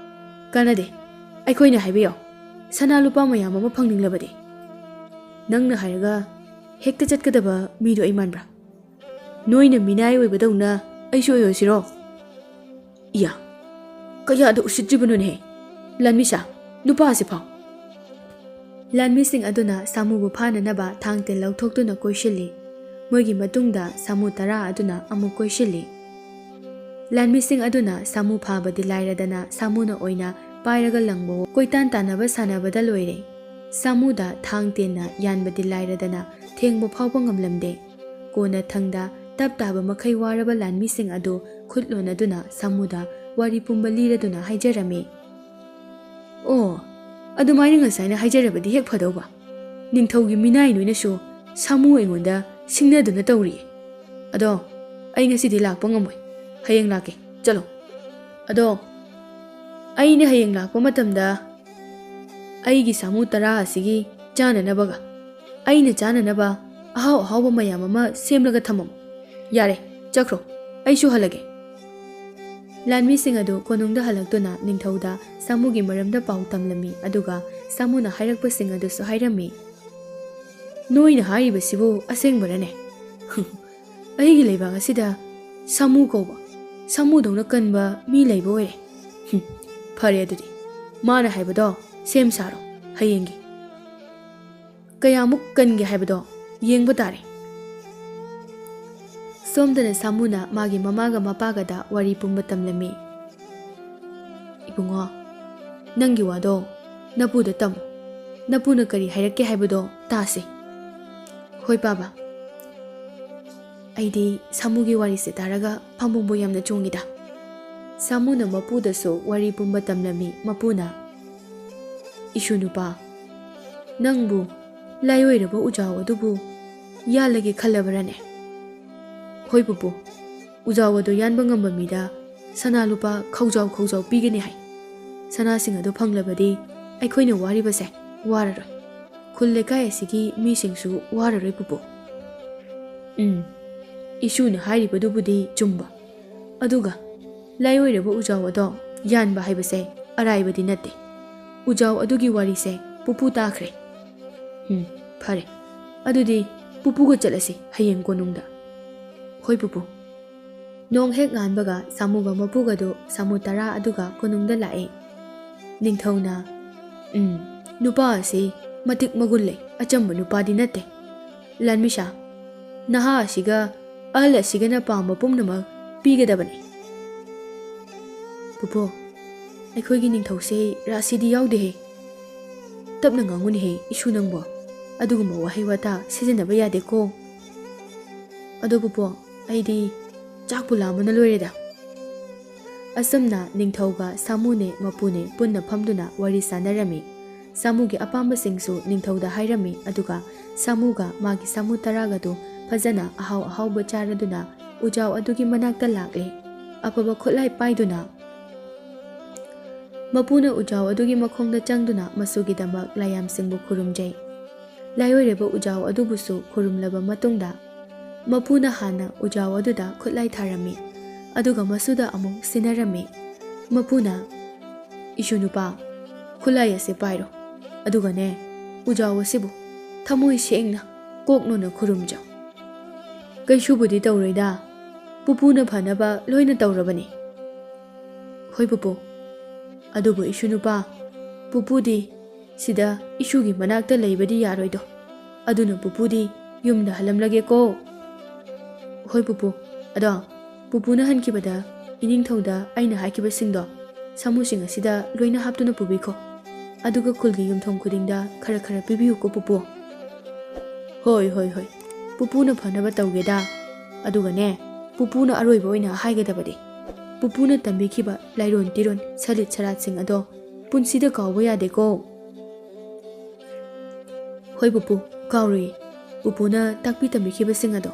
ꯀꯥꯟꯅꯗꯦ ꯑꯩꯈꯣꯏꯅ ꯍꯥꯏꯕꯤꯌꯣ ꯁꯅꯥ ꯂꯨꯄꯥ ꯃꯌꯥꯝ ꯑꯃ ꯐꯪꯅꯤꯡꯂꯕꯗꯤ ꯅꯪꯅ ꯍꯥꯏꯔꯒ ꯍꯦꯛꯇ ꯆꯠꯀꯗꯕ ꯃꯤꯗꯣ ꯑꯩ ꯃꯥꯟꯕ꯭ꯔꯥ ꯅꯣꯏꯅ ꯃꯤꯅꯥꯏ ꯑꯣꯏꯕꯗꯧꯅ ꯑꯩꯁꯨ ꯑꯣꯏꯁꯤꯔꯣ ꯏꯌꯥ ꯀꯌꯥꯗ ꯎꯁꯤꯠꯇ꯭ꯔꯤꯕꯅꯣꯅꯦꯍꯦ ꯂꯥꯟꯃꯤꯁꯥ ꯅꯨꯄꯥꯁꯤ ꯐꯥꯎ ꯂꯥꯟꯃꯤꯁꯤꯡ ꯑꯗꯨꯅ ꯁꯥꯃꯨꯕꯨ ꯐꯥꯅꯅꯕ ꯊꯥꯡ ꯇꯦꯟ ꯂꯧꯊꯣꯛꯇꯨꯅ ꯀꯣꯏꯁꯤꯜꯂꯤ ꯃꯣꯏꯒꯤ ꯃꯇꯨꯡꯗ ꯁꯥꯃꯨ 10 ꯑꯗꯨꯅ ꯑꯃꯨꯛ ꯀꯣꯏꯁꯤꯜꯂꯤ ꯂꯥꯟꯃꯤꯁꯤꯡ ꯑꯗꯨꯅ ꯁꯥꯃꯨ ꯐꯥꯕꯗꯤ ꯂꯥꯏꯔꯗꯅ ꯁꯥꯃꯨꯅ ꯑꯣꯏꯅ ꯄꯥꯏꯔꯒ ꯂꯪꯕ ꯀꯣꯏꯇꯥꯟ ꯇꯥꯟꯅꯕ ꯁꯥꯟꯅꯕꯗ ꯂꯣꯏꯔꯦ ꯁꯥꯃꯨꯗ ꯊꯥꯡ ꯇꯦꯟꯅ ꯌꯥꯟꯕꯗꯤ ꯂꯥꯏꯔꯗꯅ ꯊꯦꯡꯕ ꯐꯥꯎꯕ ꯉꯝꯂꯝꯗꯦ ꯀꯣꯟꯅ ꯊꯪꯗ ꯇꯞ ꯇꯥꯕ ꯃꯈꯩ ꯋꯥꯔꯕ ꯂꯥꯟꯃꯤꯁꯤꯡ ꯑꯗꯨ ꯈꯨꯠ ꯂꯣꯟꯅꯗꯨꯅ ꯁꯥꯃꯨꯗ ꯋꯥꯔꯤ ꯄꯨꯝꯕ ꯂꯤꯔꯗꯨꯅ ꯍꯥꯏꯖꯔꯝꯃꯤ ꯑꯣ ꯑꯗꯨꯃꯥꯏꯅ ꯉꯁꯥꯏꯅ ꯍꯥꯏꯖꯔꯕꯗꯤ ꯍꯦꯛ ꯐꯗꯧꯕ ꯅꯤꯡꯊꯧꯒꯤ ꯃꯤꯅꯥꯏ ꯅꯣꯏꯅꯁꯨ ꯁꯥꯃꯨ ꯑꯩꯉꯣꯟꯗ ꯁꯤꯡꯅꯗꯨꯅ ꯇꯧꯔꯤꯌꯦ ꯑꯗꯣ ꯑꯩ ꯉꯁꯤꯗꯤ ꯂꯥꯛꯄ ꯉꯝꯃꯣꯏ ꯍꯌꯦꯡ ꯂꯥꯛꯀꯦ ꯆꯠꯂꯣ ꯑꯗꯣ ꯑꯩꯅ ꯍꯌꯦꯡ ꯂꯥꯛꯄ ꯃꯇꯝꯗ ꯑꯩꯒꯤ ꯁꯥꯃꯨ 10 ꯑꯁꯤꯒꯤ ꯆꯥꯅꯅꯕꯒ ꯑꯩꯅ ꯆꯥꯅꯅꯕ ꯑꯍꯥꯎ ꯑꯍꯥꯎꯕ ꯃꯌꯥꯝ ꯑꯃ ꯁꯦꯝꯂꯒ ꯊꯝꯃꯝꯃꯨ ꯌꯥꯔꯦ ꯆꯠꯈ꯭ꯔꯣ ꯑꯩꯁꯨ ꯍꯜꯂꯒꯦ ꯂꯥꯟꯃꯤꯁꯤꯡ ꯑꯗꯨ ꯀꯣꯅꯨꯡꯗ ꯍꯜꯂꯛꯇꯨꯅ ꯅꯤꯡꯊꯧꯗ ꯁꯥꯃꯨꯒꯤ ꯃꯔꯝꯗ ꯄꯥꯎ ꯇꯝꯂꯝꯃꯤ ꯑꯗꯨꯒ ꯁꯥꯃꯨꯅ ꯍꯥꯏꯔꯛꯄꯁꯤꯡ ꯑꯗꯨꯁꯨ ꯍꯥꯏꯔꯝꯃꯤ ꯅꯣꯏꯅ ꯍꯥꯏꯔꯤꯕꯁꯤꯕꯨ ꯑꯁꯦꯡꯕꯔꯅꯦ ꯑꯩꯒꯤ ꯂꯩꯕꯥꯛ ꯑꯁꯤꯗ ꯁꯥꯃꯨ ꯀꯧꯕ ꯁꯥꯃꯨꯗꯧꯅ ꯀꯟꯕ ꯃꯤ ꯂꯩꯕ ꯑꯣꯏꯔꯦ ꯐꯔꯦ ꯑꯗꯨꯗꯤ ꯃꯥꯅ ꯍꯥꯏꯕꯗꯣ ꯁꯦꯝ ꯁꯥꯔꯣ ꯍꯌꯦꯡꯒꯤ ꯀꯌꯥꯃꯨꯛ ꯀꯟꯒꯦ ꯍꯥꯏꯕꯗꯣ ꯌꯦꯡꯕ ꯇꯥꯔꯦ ꯁꯣꯝꯗꯅ ꯁꯥꯃꯨꯅ ꯃꯥꯒꯤ ꯃꯃꯥꯒ ꯃꯄꯥꯒꯗ ꯋꯥꯔꯤ ꯄꯨꯝꯕ ꯇꯝꯂꯝꯃꯤ ꯏꯕꯨꯡꯉꯣ ꯅꯪꯒꯤ ꯋꯥꯗꯣ ꯅꯄꯨꯗ ꯇꯝꯃꯨ ꯅꯄꯨꯅ ꯀꯔꯤ ꯍꯥꯏꯔꯛꯀꯦ ꯍꯥꯏꯕꯗꯣ ꯇꯥꯁꯤ ꯍꯣꯏ ꯕꯥꯕꯥ ꯑꯩꯗꯤ ꯁꯥꯃꯨꯒꯤ ꯋꯥꯔꯤꯁꯦ ꯇꯥꯔꯒ ꯐꯝꯕꯣꯡꯕꯣ ꯌꯥꯝꯅ ꯆꯣꯡꯉꯤꯗ ꯁꯥꯃꯨꯅ ꯃꯄꯨꯗꯁꯨ ꯋꯥꯔꯤ ꯄꯨꯝꯕ ꯇꯝꯂꯝꯃꯤ ꯃꯄꯨꯅ ꯏꯁꯨ ꯅꯨꯄꯥ ꯅꯪꯕꯨ ꯂꯥꯏꯑꯣꯏꯔꯕ ꯎꯖꯥꯎ ꯑꯗꯨꯕꯨ ꯌꯥꯜꯂꯒꯦ ꯈꯜꯂꯕꯔꯅꯦ ꯍꯣꯏ ꯄꯨꯄꯨ ꯎꯖꯥꯎ ꯑꯗꯨ ꯌꯥꯟꯕ ꯉꯝꯕ ꯃꯤꯗ ꯁꯅꯥ ꯂꯨꯄꯥ ꯈꯧꯖꯥꯎ ꯄꯤꯒꯅꯤ ꯍꯥꯏ ꯁꯅꯥꯁꯤꯡ ꯑꯗꯨ ꯐꯪꯂꯕꯗꯤ ꯑꯩꯈꯣꯏꯅ ꯋꯥꯔꯤꯕꯁꯦ ꯋꯥꯔꯔꯣꯏ ꯈꯨꯜ ꯂꯩꯀꯥꯏ ꯑꯁꯤꯒꯤ ꯃꯤꯁꯤꯡꯁꯨ ꯋꯥꯔꯔꯣꯏ ꯄꯨꯄꯨ ꯏꯁꯨꯅ ꯍꯥꯏꯔꯤꯕꯗꯨꯕꯨꯗꯤ ꯆꯨꯝꯕ ꯑꯗꯨꯒ ꯂꯥꯏꯑꯣꯏꯔꯕ ꯎꯖꯥꯎ ꯑꯗꯣ ꯌꯥꯟꯕ ꯍꯥꯏꯕꯁꯦ ꯑꯔꯥꯏꯕꯗꯤ ꯅꯠꯇꯦ ꯎꯖꯥꯎ ꯑꯗꯨꯒꯤ ꯋꯥꯔꯤꯁꯦ ꯄꯨꯄꯨ ꯇꯥꯈ꯭ꯔꯦ ꯐꯔꯦ ꯑꯗꯨꯗꯤ ꯄꯨꯄꯨꯒ ꯆꯠꯂꯁꯤ ꯍꯌꯦꯡ ꯀꯣꯅꯨꯡꯗ ꯍꯣꯏ ꯄꯨꯄꯨ ꯅꯣꯡ ꯍꯦꯛ ꯉꯥꯟꯕꯒ ꯁꯥꯃꯨꯒ ꯃꯄꯨꯒꯗꯨ ꯁꯥꯃꯨ 10 ꯑꯗꯨꯒ ꯀꯣꯅꯨꯡꯗ ꯂꯥꯛꯏ ꯅꯤꯡꯊꯧꯅ ꯅꯨꯄꯥ ꯑꯁꯤ ꯃꯇꯤꯛ ꯃꯒꯨꯟ ꯂꯩ ꯑꯆꯝꯕ ꯅꯨꯄꯥꯗꯤ ꯅꯠꯇꯦ ꯂꯥꯟꯃꯤꯁꯥ ꯅꯍꯥ ꯑꯁꯤꯒ ꯑꯍꯜ ꯑꯁꯤꯒꯅ ꯄꯥꯝꯕ ꯄꯨꯝꯅꯃꯛ ꯄꯤꯒꯗꯕꯅꯤ ꯄꯨꯄꯨ ꯑꯩꯈꯣꯏꯒꯤ ꯅꯤꯡꯊꯧꯁꯦ ꯔꯥꯁꯤꯗꯤ ꯌꯥꯎꯗꯦꯍꯦ ꯇꯞꯅ ꯉꯥꯡꯉꯨꯅꯦꯍꯦ ꯏꯁꯨ ꯅꯪꯕꯣ ꯑꯗꯨꯒꯨꯝꯕ ꯋꯥꯍꯩ ꯋꯥꯇꯥ ꯁꯤꯖꯤꯟꯅꯕ ꯌꯥꯗꯦꯀꯣ ꯑꯗꯣ ꯄꯨꯄꯨ ꯑꯩꯗꯤ ꯆꯥꯛꯄꯨ ꯂꯥꯝꯕꯅ ꯂꯣꯏꯔꯦꯗ ꯑꯁꯨꯝꯅ ꯅꯤꯡꯊꯧꯒ ꯁꯥꯃꯨꯅꯦ ꯃꯄꯨꯅꯦ ꯄꯨꯟꯅ ꯐꯝꯗꯨꯅ ꯋꯥꯔꯤ ꯁꯥꯟꯅꯔꯝꯃꯤ ꯁꯥꯃꯨꯒꯤ ꯑꯄꯥꯝꯕꯁꯤꯡꯁꯨ ꯅꯤꯡꯊꯧꯗ ꯍꯥꯏꯔꯝꯃꯤ ꯑꯗꯨꯒ ꯁꯥꯃꯨꯒ ꯃꯥꯒꯤ ꯁꯥꯃꯨ 10ꯒꯗꯨ ꯐꯖꯅ ꯑꯍꯥꯎ ꯑꯍꯥꯎꯕ ꯆꯥꯔꯗꯨꯅ ꯎꯖꯥꯎ ꯑꯗꯨꯒꯤ ꯃꯅꯥꯛꯇ ꯂꯥꯛꯂꯦ ꯑꯐꯕ ꯈꯨꯠꯂꯥꯏ ꯄꯥꯏꯗꯨꯅ ꯃꯄꯨꯅ ꯎꯖꯥꯎ ꯑꯗꯨꯒꯤ ꯃꯈꯣꯡꯗ ꯆꯪꯗꯨꯅ ꯃꯁꯨꯒꯤꯗꯃꯛ ꯂꯥꯏꯌꯥꯝꯁꯤꯡꯕꯨ ꯈꯨꯔꯨꯝꯖꯩ ꯂꯥꯏꯑꯣꯏꯔꯕ ꯎꯖꯥꯎ ꯑꯗꯨꯕꯨꯁꯨ ꯈꯨꯔꯨꯝꯂꯕ ꯃꯇꯨꯡꯗ ꯃꯄꯨꯅ ꯍꯥꯟꯅ ꯎꯖꯥꯎ ꯑꯗꯨꯗ ꯈꯨꯠꯂꯥꯏ ꯊꯥꯔꯝꯃꯤ ꯑꯗꯨꯒ ꯃꯁꯨꯗ ꯑꯃꯨꯛ ꯁꯤꯟꯅꯔꯝꯃꯤ ꯃꯄꯨꯅ ꯏꯁꯨ ꯅꯨꯄꯥ ꯈꯨꯠꯂꯥꯏ ꯑꯁꯤ ꯄꯥꯏꯔꯣ ꯑꯗꯨꯒꯅꯦ ꯎꯖꯥꯎ ꯑꯁꯤꯕꯨ ꯊꯃꯣꯏ ꯁꯦꯡꯅ ꯀꯣꯛꯅꯣꯅ ꯈꯨꯔꯨꯝꯖꯧ ꯀꯩꯁꯨꯕꯨꯗꯤ ꯇꯧꯔꯣꯏꯗ ꯄꯨꯄꯨꯅ ꯐꯅꯕ ꯂꯣꯏꯅ ꯇꯧꯔꯕꯅꯤ ꯍꯣꯏ ꯄꯨꯄꯨ ꯑꯗꯨꯕꯨ ꯏꯁꯨ ꯅꯨꯄꯥ ꯄꯨꯄꯨꯗꯤ ꯁꯤꯗ ꯏꯁꯨꯒꯤ ꯃꯅꯥꯛꯇ ꯂꯩꯕꯗꯤ ꯌꯥꯔꯣꯏꯗꯣ ꯑꯗꯨꯅ ꯄꯨꯄꯨꯗꯤ ꯌꯨꯝꯗ ꯍꯜꯂꯝꯂꯒꯦꯀꯣ ꯍꯣꯏ ꯄꯨꯄꯨ ꯑꯗꯣ ꯄꯨꯄꯨꯅ ꯍꯟꯈꯤꯕꯗ ꯏꯅꯤꯡꯊꯧꯗ ꯑꯩꯅ ꯍꯥꯏꯈꯤꯕꯁꯤꯡꯗꯣ ꯁꯥꯃꯨꯁꯤꯡ ꯑꯁꯤꯗ ꯂꯣꯏꯅ ꯍꯥꯞꯇꯨꯅ ꯄꯨꯕꯤꯈꯣ ꯑꯗꯨꯒ ꯈꯨꯜꯒꯤ ꯌꯨꯝꯊꯣꯡ ꯈꯨꯗꯤꯡꯗ ꯈꯔ ꯈꯔ ꯄꯤꯕꯤꯌꯨꯀꯣ ꯄꯨꯄꯨ. ꯍꯣꯏ ꯍꯣꯏ ꯍꯣꯏ, ꯄꯨꯄꯨꯅ ꯐꯅꯕ ꯇꯧꯒꯦꯗ. ꯑꯗꯨꯒꯅꯦ, ꯄꯨꯄꯨꯅ ꯑꯔꯣꯏꯕ ꯑꯣꯏꯅ ꯍꯥꯏꯒꯗꯕꯗꯤ ꯄꯨꯄꯨꯅ ꯇꯝꯕꯤꯈꯤꯕ ꯂꯥꯏꯔꯣꯟ ꯇꯤꯔꯣꯟ ꯁꯂꯤꯠ ꯁꯔꯥꯠꯁꯤꯡ ꯑꯗꯣ ꯄꯨꯟꯁꯤꯗ ꯀꯥꯎꯕ ꯌꯥꯗꯦꯀꯣ. ꯍꯣꯏ ꯄꯨꯄꯨ, ꯀꯥꯎꯔꯣꯏꯌꯦ. ꯄꯨꯄꯨꯅ ꯇꯥꯛꯄꯤ ꯇꯝꯕꯤꯈꯤꯕꯁꯤꯡ ꯑꯗꯣ.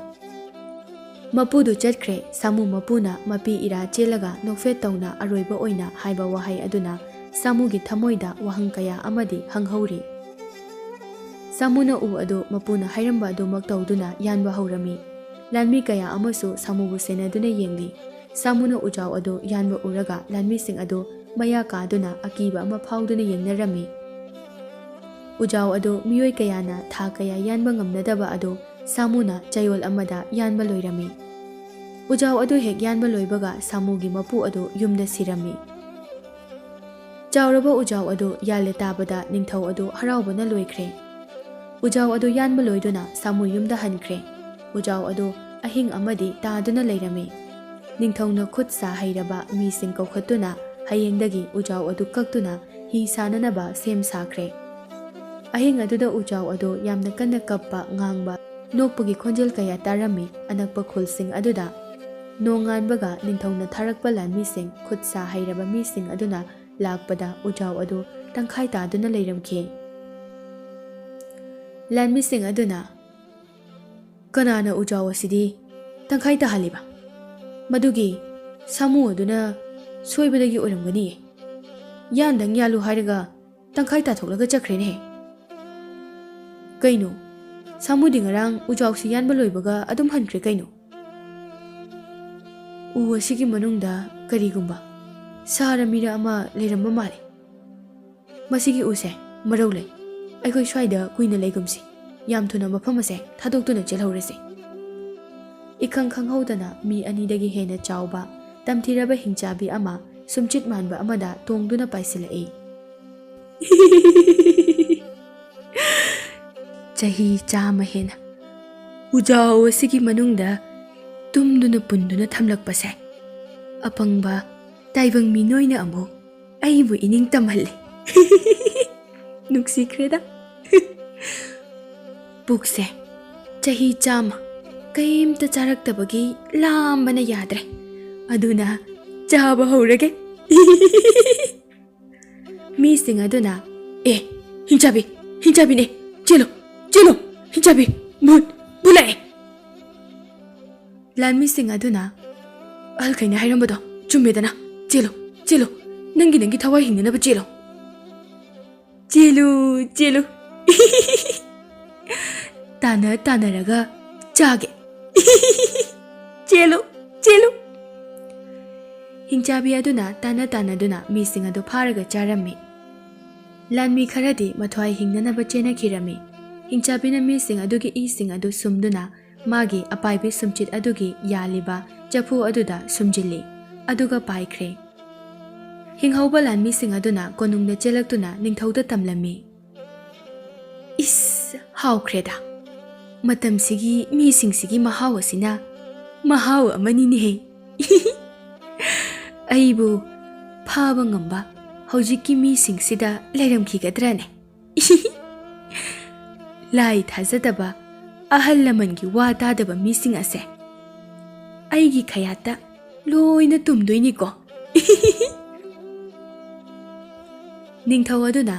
ꯃꯄꯨꯗꯨ ꯆꯠꯈ꯭ꯔꯦ. ꯁꯥꯃꯨ ꯃꯄꯨꯅ ꯃꯄꯤ ꯏꯔꯥ ꯆꯦꯜꯂꯒ ꯅꯣꯛꯐꯦꯠ ꯇꯧꯅ ꯑꯔꯣꯏꯕ ꯑꯣꯏꯅ ꯍꯥꯏꯕ ꯋꯥꯍꯩ ꯑꯗꯨꯅ ꯁꯥꯃꯨꯒꯤ ꯊꯃꯣꯏꯗ ꯋꯥꯍꯪ ꯀꯌꯥ ꯑꯃꯗꯤ ꯍꯪꯍꯧꯔꯤ. ꯁꯥꯃꯨꯅ ꯎ ꯑꯗꯨ ꯃꯄꯨꯅ ꯍꯥꯏꯔꯝꯕ ꯑꯗꯨꯃꯛ ꯇꯧꯗꯨꯅ ꯌꯥꯟꯕ ꯍꯧꯔꯝꯃꯤ. ꯂꯥꯟꯃꯤ ꯀꯌꯥ ꯑꯃꯁꯨ ꯁꯥꯃꯨꯕꯨ ꯁꯦꯟꯅꯗꯨꯅ ꯌꯦꯡꯂꯤ. ꯁꯥꯃꯨꯅ ꯎꯖꯥꯎ ꯑꯗꯨ ꯌꯥꯟꯕ ꯎꯔꯒ ꯂꯥꯟꯃꯤꯁꯤꯡ ꯑꯗꯨ ꯃꯌꯥ ꯀꯥꯗꯨꯅ ꯑꯀꯤꯕ ꯑꯃ ꯐꯥꯎꯗꯨꯅ ꯌꯦꯡꯅꯔꯝꯃꯤ. ꯎꯖꯥꯎ ꯑꯗꯨ ꯃꯤꯑꯣꯏ ꯀꯌꯥꯅ ꯊꯥ kaya ꯌꯥꯟꯕ ꯉꯝꯅꯗꯕ ꯑꯗꯨ ꯁꯥꯃꯨꯅ ꯆꯌꯣꯜ ꯑꯃꯗ ꯌꯥꯟꯕ ꯂꯣꯏꯔꯝꯃꯤ. ꯎꯖꯥꯎ ꯑꯗꯨ ꯍꯦꯛ ꯌꯥꯟꯕ ꯂꯣꯏꯕꯒ ꯁꯥꯃꯨꯒꯤ ꯃꯄꯨ ꯑꯗꯨ ꯌꯨꯝꯗ ꯁꯤꯔꯝꯃꯤ. ꯆꯥꯎꯔꯕ ꯎꯖꯥꯎ ꯑꯗꯨ ꯌꯥꯜꯂꯦ ꯇꯥꯕꯗ ꯅꯤꯡꯊꯧ ꯑꯗꯨ ꯍꯔꯥꯎꯕꯅ ꯂꯣꯏꯈ꯭ꯔꯦ. ꯎꯖꯥꯎ ꯑꯗꯨ ꯌꯥꯟꯕ ꯂꯣꯏꯗꯨꯅ ꯁꯥꯃꯨ ꯌꯨꯝꯗ ꯍꯟꯈ꯭ꯔꯦ. ꯎꯖꯥꯎ ꯑꯗꯨ ꯑꯍꯤꯡ ꯑꯃꯗꯤ ꯇꯥꯗꯨꯅ ꯂꯩꯔꯝꯃꯤ. ꯅꯤꯡꯊꯧꯅ ꯈꯨꯠ ꯁꯥ ꯍꯩꯔꯕ ꯃꯤꯁꯤꯡ ꯀꯧꯈꯠꯇꯨꯅ ꯍꯌꯦꯡꯗꯒꯤ ꯎꯖꯥꯎ ꯑꯗꯨ ꯀꯛꯇꯨꯅ ꯍꯤ ꯁꯥꯅꯅꯕ ꯁꯦꯝ ꯁꯥꯈ꯭ꯔꯦ. ꯑꯍꯤꯡ ꯑꯗꯨꯗ ꯎꯖꯥꯎ ꯑꯗꯨ ꯌꯥꯝꯅ ꯀꯟꯅ ꯀꯞꯄ, ꯉꯥꯡꯕ, ꯅꯣꯛꯄꯒꯤ ꯈꯣꯟꯖꯦꯜ ꯀꯌꯥ ꯇꯥꯔꯝꯃꯤ. ꯑꯅꯛꯄ ꯈꯨꯜꯁꯤꯡ ꯑꯗꯨꯗ ꯅꯣꯡꯉꯥꯟꯕꯒ ꯅꯤꯡꯊꯧꯅ ꯊꯥꯔꯛꯄ ꯂꯥꯟꯃꯤꯁꯤꯡ, ꯈꯨꯠ ꯁꯥ ꯍꯩꯔꯕ ꯃꯤꯁꯤꯡ ꯑꯗꯨꯅ ꯂꯥꯛꯄꯗ ꯎꯖꯥꯎ ꯑꯗꯨ ꯇꯪꯈꯥꯏ ꯇꯥꯗꯨꯅ ꯂꯩꯔꯝꯈꯤ. ꯂꯥꯟꯃꯤꯁꯤꯡ ꯑꯗꯨꯅ, ꯀꯅꯥꯅ ꯎꯖꯥꯎ ꯑꯁꯤꯗꯤ ꯇꯪꯈꯥꯏ ꯇꯥꯍꯜꯂꯤꯕ? ꯃꯗꯨꯒꯤ ꯁꯥꯃꯨ ꯑꯗꯨꯅ ꯁꯣꯏꯕꯗꯒꯤ ꯑꯣꯏꯔꯝꯒꯅꯤꯌꯦ. ꯌꯥꯟꯗꯪ ꯌꯥꯜꯂꯨ ꯍꯥꯏꯔꯒ ꯇꯪꯈꯥꯏ ꯇꯥꯊꯣꯛꯂꯒ ꯆꯠꯈ꯭ꯔꯦꯅꯦ. ꯀꯩꯅꯣ, ꯁꯥꯃꯨꯗꯤ ꯉꯔꯥꯡ ꯎꯖꯥꯎꯁꯤ ꯌꯥꯟꯕ ꯂꯣꯏꯕꯒ ꯑꯗꯨꯝ ꯍꯟꯈ꯭ꯔꯦ ꯀꯩꯅꯣ? ꯎ ꯑꯁꯤꯒꯤ ꯃꯅꯨꯡꯗ ꯀꯔꯤꯒꯨꯝꯕ ꯁꯥꯔ ꯃꯤꯔ ꯑꯃ ꯂꯩꯔꯝꯕ ꯃꯥꯜꯂꯤ. ꯃꯁꯤꯒꯤ ꯎꯁꯦ ꯃꯔꯧ ꯂꯩ. ꯑꯩꯈꯣꯏ ꯁ꯭ꯋꯥꯏꯗ ꯀꯨꯏꯅ ꯂꯩꯒꯨꯝꯁꯤ. ꯌꯥꯝ ꯊꯨꯅ ꯃꯐꯝ ꯑꯁꯦ ꯊꯥꯗꯣꯛꯇꯨꯅ ꯆꯦꯜꯍꯧꯔꯁꯤ. ꯏꯈꯪ ꯈꯪꯍꯧꯗꯅ ꯃꯤ ꯑꯅꯤꯗꯒꯤ ꯍꯦꯟꯅ ꯆꯥꯎꯕ ꯇꯝꯊꯤꯔꯕ ꯍꯤꯡꯆꯥꯕꯤ ꯑꯃ ꯁꯨꯝꯆꯤꯠ ꯃꯥꯟꯕ ꯑꯃꯗ ꯇꯣꯡꯗꯨꯅ ꯄꯥꯏꯁꯤꯜꯂꯛꯏ. ꯆꯍꯤ 100 ꯍꯦꯟꯅ ꯎꯖꯥꯎ ꯑꯁꯤꯒꯤ ꯃꯅꯨꯡꯗ ꯇꯨꯝꯗꯨꯅ ꯄꯨꯟꯗꯨꯅ ꯊꯝꯂꯛꯄꯁꯦ ꯑꯄꯪꯕ ꯇꯥꯏꯕꯪ ꯃꯤꯅꯣꯏꯅ ꯑꯃꯨꯛ ꯑꯩꯕꯨ ꯏꯅꯤꯡ ꯇꯝꯍꯜꯂꯤ. ꯅꯨꯡꯁꯤꯈ꯭ꯔꯦꯗ. ꯄꯨꯛꯁꯦ ꯆꯍꯤ 100 ꯀꯩꯝꯇ ꯆꯥꯔꯛꯇꯕꯒꯤ ꯂꯥꯝꯕꯅ ꯌꯥꯗ꯭ꯔꯦ. ꯑꯗꯨꯅ ꯆꯥꯕ ꯍꯧꯔꯒꯦ. ꯃꯤꯁꯤꯡ ꯑꯗꯨꯅ, ꯍꯤꯡꯆꯥꯕꯤ, ꯍꯤꯡꯆꯥꯕꯤꯅꯦ, ꯆꯦꯜꯂꯣ, ꯆꯦꯜꯂꯣ, ꯍꯤꯡꯆꯥꯕꯤ, ꯚꯨꯠ ꯂꯥꯛꯑꯦ. ꯂꯥꯟꯃꯤꯁꯤꯡ ꯑꯗꯨꯅ, ꯑꯍꯜꯈꯩꯅ ꯍꯥꯏꯔꯝꯕꯗꯣ ꯆꯨꯝꯃꯦꯗꯅ. ꯆꯦꯜꯂꯣ, ꯆꯦꯜꯂꯣ, ꯅꯪꯒꯤ ꯊꯋꯥꯏ ꯍꯤꯡꯅꯅꯕ ꯆꯦꯜꯂꯣ. ꯆꯦꯜꯂꯨ, ꯆꯦꯜꯂꯨ. ꯇꯥꯟꯅꯔꯒ ꯆꯥꯒꯦ. ꯆꯦꯜꯂꯨ, ꯆꯦꯜꯂꯨ. ꯍꯤꯡꯆꯥꯕꯤ ꯑꯗꯨꯅ ꯇꯥꯟꯅꯗꯨꯅ ꯃꯤꯁꯤꯡ ꯑꯗꯨ ꯐꯥꯔꯒ ꯆꯥꯔꯝꯃꯤ. ꯂꯥꯟꯃꯤ ꯈꯔꯗꯤ ꯃꯊ꯭ꯋꯥꯏ ꯍꯤꯡꯅꯅꯕ ꯆꯦꯟꯅꯈꯤꯔꯝꯃꯤ. ꯍꯤꯡꯆꯥꯕꯤꯅ ꯃꯤꯁꯤꯡ ꯑꯗꯨꯒꯤ ꯏꯁꯤꯡ ꯑꯗꯨ ꯁꯨꯝꯗꯨꯅ ꯃꯥꯒꯤ ꯑꯄꯥꯏꯕꯤ ꯁꯨꯝꯆꯤꯠ ꯑꯗꯨꯒꯤ ꯌꯥꯜꯂꯤꯕ ꯆꯐꯨ ꯑꯗꯨꯗ ꯁꯨꯝꯖꯤꯜꯂꯤ. ꯑꯗꯨꯒ ꯄꯥꯏꯈ꯭ꯔꯦ. ꯍꯤꯡꯍꯧꯕ ꯂꯥꯟꯃꯤꯁꯤꯡ ꯑꯗꯨꯅ ꯀꯣꯅꯨꯡꯗ ꯆꯦꯜꯂꯛꯇꯨꯅ ꯅꯤꯡꯊꯧꯗ ꯇꯝꯂꯝꯃꯤ. ꯏꯁ, ꯍꯥꯎꯈ꯭ꯔꯦꯗ. ꯃꯇꯝꯁꯤꯒꯤ ꯃꯤꯁꯤꯡꯁꯤꯒꯤ ꯃꯍꯥꯎ ꯑꯁꯤꯅ ꯃꯍꯥꯎ ꯑꯃꯅꯤꯅꯦꯍꯦ. ꯑꯩꯕꯨ ꯐꯥꯕ ꯉꯝꯕ ꯍꯧꯖꯤꯛꯀꯤ ꯃꯤꯁꯤꯡꯁꯤꯗ ꯂꯩꯔꯝꯈꯤꯒꯗ꯭ꯔꯅꯦ? ꯂꯥꯏ ꯊꯥꯖꯗꯕ, ꯑꯍꯜ ꯂꯃꯟꯒꯤ ꯋꯥ ꯇꯥꯗꯕ ꯃꯤꯁꯤꯡ ꯑꯁꯦ ꯑꯩꯒꯤ ꯈꯌꯥꯠꯇ ꯂꯣꯏꯅ ꯇꯨꯝꯗꯣꯏꯅꯤꯀꯣ. ꯅꯤꯡꯊꯧ ꯑꯗꯨꯅ,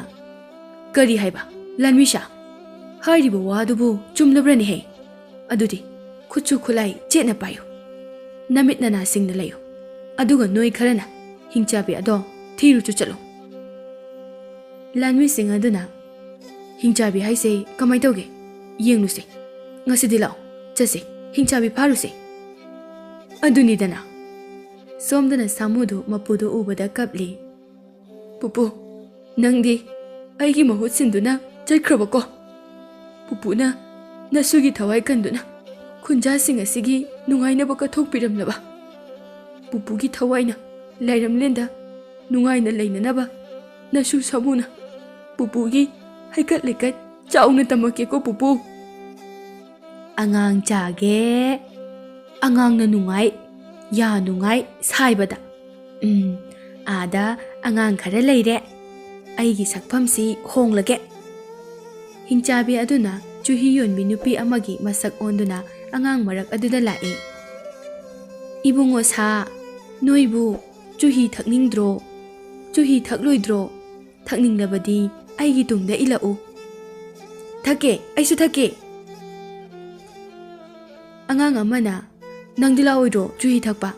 ꯀꯔꯤ ꯍꯥꯏꯕ ꯂꯥꯟꯃꯤꯁꯥ? ꯍꯥꯏꯔꯤꯕ ꯋꯥꯗꯨꯕꯨ ꯆꯨꯝꯂꯕ꯭ꯔꯅꯦꯍꯦ? ꯑꯗꯨꯗꯤ ꯈꯨꯠꯁꯨ ꯈꯨꯠꯂꯥꯏ ꯆꯦꯠꯅ ꯄꯥꯏꯌꯨ. ꯅꯃꯤꯠ ꯅꯅꯥ ꯁꯤꯡꯅ ꯂꯩꯌꯨ. ꯑꯗꯨꯒ ꯅꯣꯏ ꯈꯔꯅ ꯍꯤꯡꯆꯥꯕꯤ ꯑꯗꯣ ꯊꯤꯔꯨꯆꯨ ꯆꯠꯂꯣ. ꯂꯥꯟꯃꯤꯁꯤꯡ ꯑꯗꯨꯅ, ꯍꯤꯡꯆꯥꯕꯤ ꯍꯥꯏꯁꯦ ꯀꯃꯥꯏ ꯇꯧꯒꯦ? ꯌꯦꯡꯂꯨꯁꯦ. ꯉꯁꯤꯗꯤ ꯂꯥꯛꯑꯣ, ꯆꯠꯁꯦ, ꯍꯤꯡꯆꯥꯕꯤ ꯐꯥꯔꯨꯁꯦ. ꯑꯗꯨꯅꯤꯗꯅ. ꯁꯣꯝꯗꯅ ꯁꯥꯃꯨꯗꯨ ꯃꯄꯨꯗꯨ ꯎꯕꯗ ꯀꯞꯂꯤ. ꯄꯨꯄꯨ, ꯅꯪꯗꯤ ꯑꯩꯒꯤ ꯃꯍꯨꯠ ꯁꯤꯟꯗꯨꯅ ꯆꯠꯈ꯭ꯔꯕꯀꯣ. ꯄꯨꯄꯨꯅ ꯅꯁꯨꯒꯤ ꯊꯋꯥꯏ ꯀꯟꯗꯨꯅ ꯈꯨꯟꯖꯥꯁꯤꯡ ꯑꯁꯤꯒꯤ ꯅꯨꯡꯉꯥꯏꯅꯕ ꯀꯠꯊꯣꯛꯄꯤꯔꯝꯂꯕ. ꯄꯨꯄꯨꯒꯤ ꯊꯋꯥꯏꯅ ꯂꯥꯏꯔꯝꯂꯦꯟꯗ ꯅꯨꯡꯉꯥꯏꯅ ꯂꯩꯅꯅꯕ ꯅꯁꯨ ꯁꯥꯃꯨꯅ ꯄꯨꯄꯨꯒꯤ ꯍꯩꯀꯠ ꯂꯩꯀꯠ ꯆꯥꯎꯅ ꯇꯝꯃꯛꯀꯦꯀꯣ ꯄꯨꯄꯨ. ꯑꯉꯥꯡ ꯆꯥꯒꯦ. ꯑꯉꯥꯡꯅ ꯅꯨꯡꯉꯥꯏ, ꯌꯥ ꯅꯨꯡꯉꯥꯏ ꯁꯥꯏꯕꯗ. ꯑꯥꯗ ꯑꯉꯥꯡ ꯈꯔ ꯂꯩꯔꯦ. ꯑꯩꯒꯤ ꯁꯛꯐꯝꯁꯤ ꯍꯣꯡꯂꯒꯦ꯫ ꯍꯤꯡꯆꯥꯕꯤ ꯑꯗꯨꯅ ꯆꯨꯍꯤ ꯌꯣꯟꯕꯤ ꯅꯨꯄꯤ ꯑꯃꯒꯤ ꯃꯁꯛ ꯑꯣꯟꯗꯨꯅ ꯑꯉꯥꯡ ꯃꯔꯛ ꯑꯗꯨꯗ ꯂꯥꯛꯏ꯫ ꯏꯕꯨꯡꯉꯣ ꯁꯥ, ꯅꯣꯏꯕꯨ ꯆꯨꯍꯤ ꯊꯛꯅꯤꯡꯗ꯭ꯔꯣ? ꯆꯨꯍꯤ ꯊꯛꯂꯣꯏꯗ꯭ꯔꯣ? ꯊꯛꯅꯤꯡꯂꯕꯗꯤ ꯑꯩꯒꯤ ꯇꯨꯡꯗ ꯏꯜꯂꯛꯎ꯫ ꯊꯛꯀꯦ, ꯑꯩꯁꯨ ꯊꯛꯀꯦ꯫ ꯑꯉꯥꯡ ꯑꯃꯅ, ꯅꯪꯗꯤ ꯂꯥꯛꯑꯣꯏꯗ꯭ꯔꯣ ꯆꯨꯍꯤ ꯊꯛꯄ?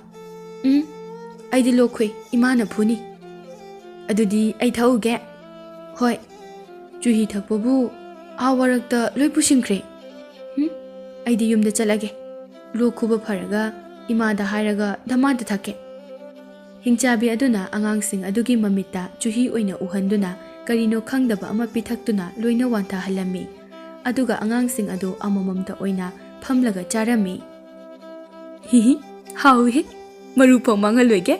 ꯑꯩꯗꯤ ꯂꯣꯛ ꯈꯨꯏ, ꯏꯃꯥꯅ ꯐꯨꯅꯤ꯫ ꯑꯗꯨꯗꯤ ꯑꯩ ꯊꯛꯎꯒꯦ꯫ ꯍꯣꯏ, ꯆꯨꯍꯤ ꯊꯛꯄꯕꯨ ꯑꯥ ꯋꯥꯔꯛꯇ ꯂꯣꯏ ꯄꯨꯁꯤꯟꯈ꯭ꯔꯦ꯫ ꯑꯩꯗꯤ ꯌꯨꯝꯗ ꯆꯠꯂꯒꯦ꯫ ꯂꯣꯛ ꯈꯨꯕ ꯐꯔꯒ ꯏꯃꯥꯗ ꯍꯥꯏꯔꯒ ꯙꯃꯥꯗ ꯊꯛꯀꯦ꯫ ꯍꯤꯡꯆꯥꯕꯤ ꯑꯗꯨꯅ ꯑꯉꯥꯡꯁꯤꯡ ꯑꯗꯨꯒꯤ ꯃꯃꯤꯠꯇ ꯆꯨꯍꯤ ꯑꯣꯏꯅ ꯎꯍꯟꯗꯨꯅ ꯀꯔꯤꯅꯣ ꯈꯪꯗꯕ ꯑꯃ ꯄꯤꯊꯛꯇꯨꯅ ꯂꯣꯏꯅ ꯋꯥꯟꯊꯍꯜꯂꯝꯃꯤ꯫ ꯑꯗꯨꯒ ꯑꯉꯥꯡꯁꯤꯡ ꯑꯗꯨ ꯑꯃꯃꯝꯇ ꯑꯣꯏꯅ ꯐꯝꯂꯒ ꯆꯥꯔꯝꯃꯤ꯫ ꯍꯤꯍꯤ, ꯍꯥꯎꯏꯍꯦ, ꯃꯔꯨ ꯐꯥꯎ ꯃꯥꯡꯍꯜꯂꯣꯏꯒꯦ꯫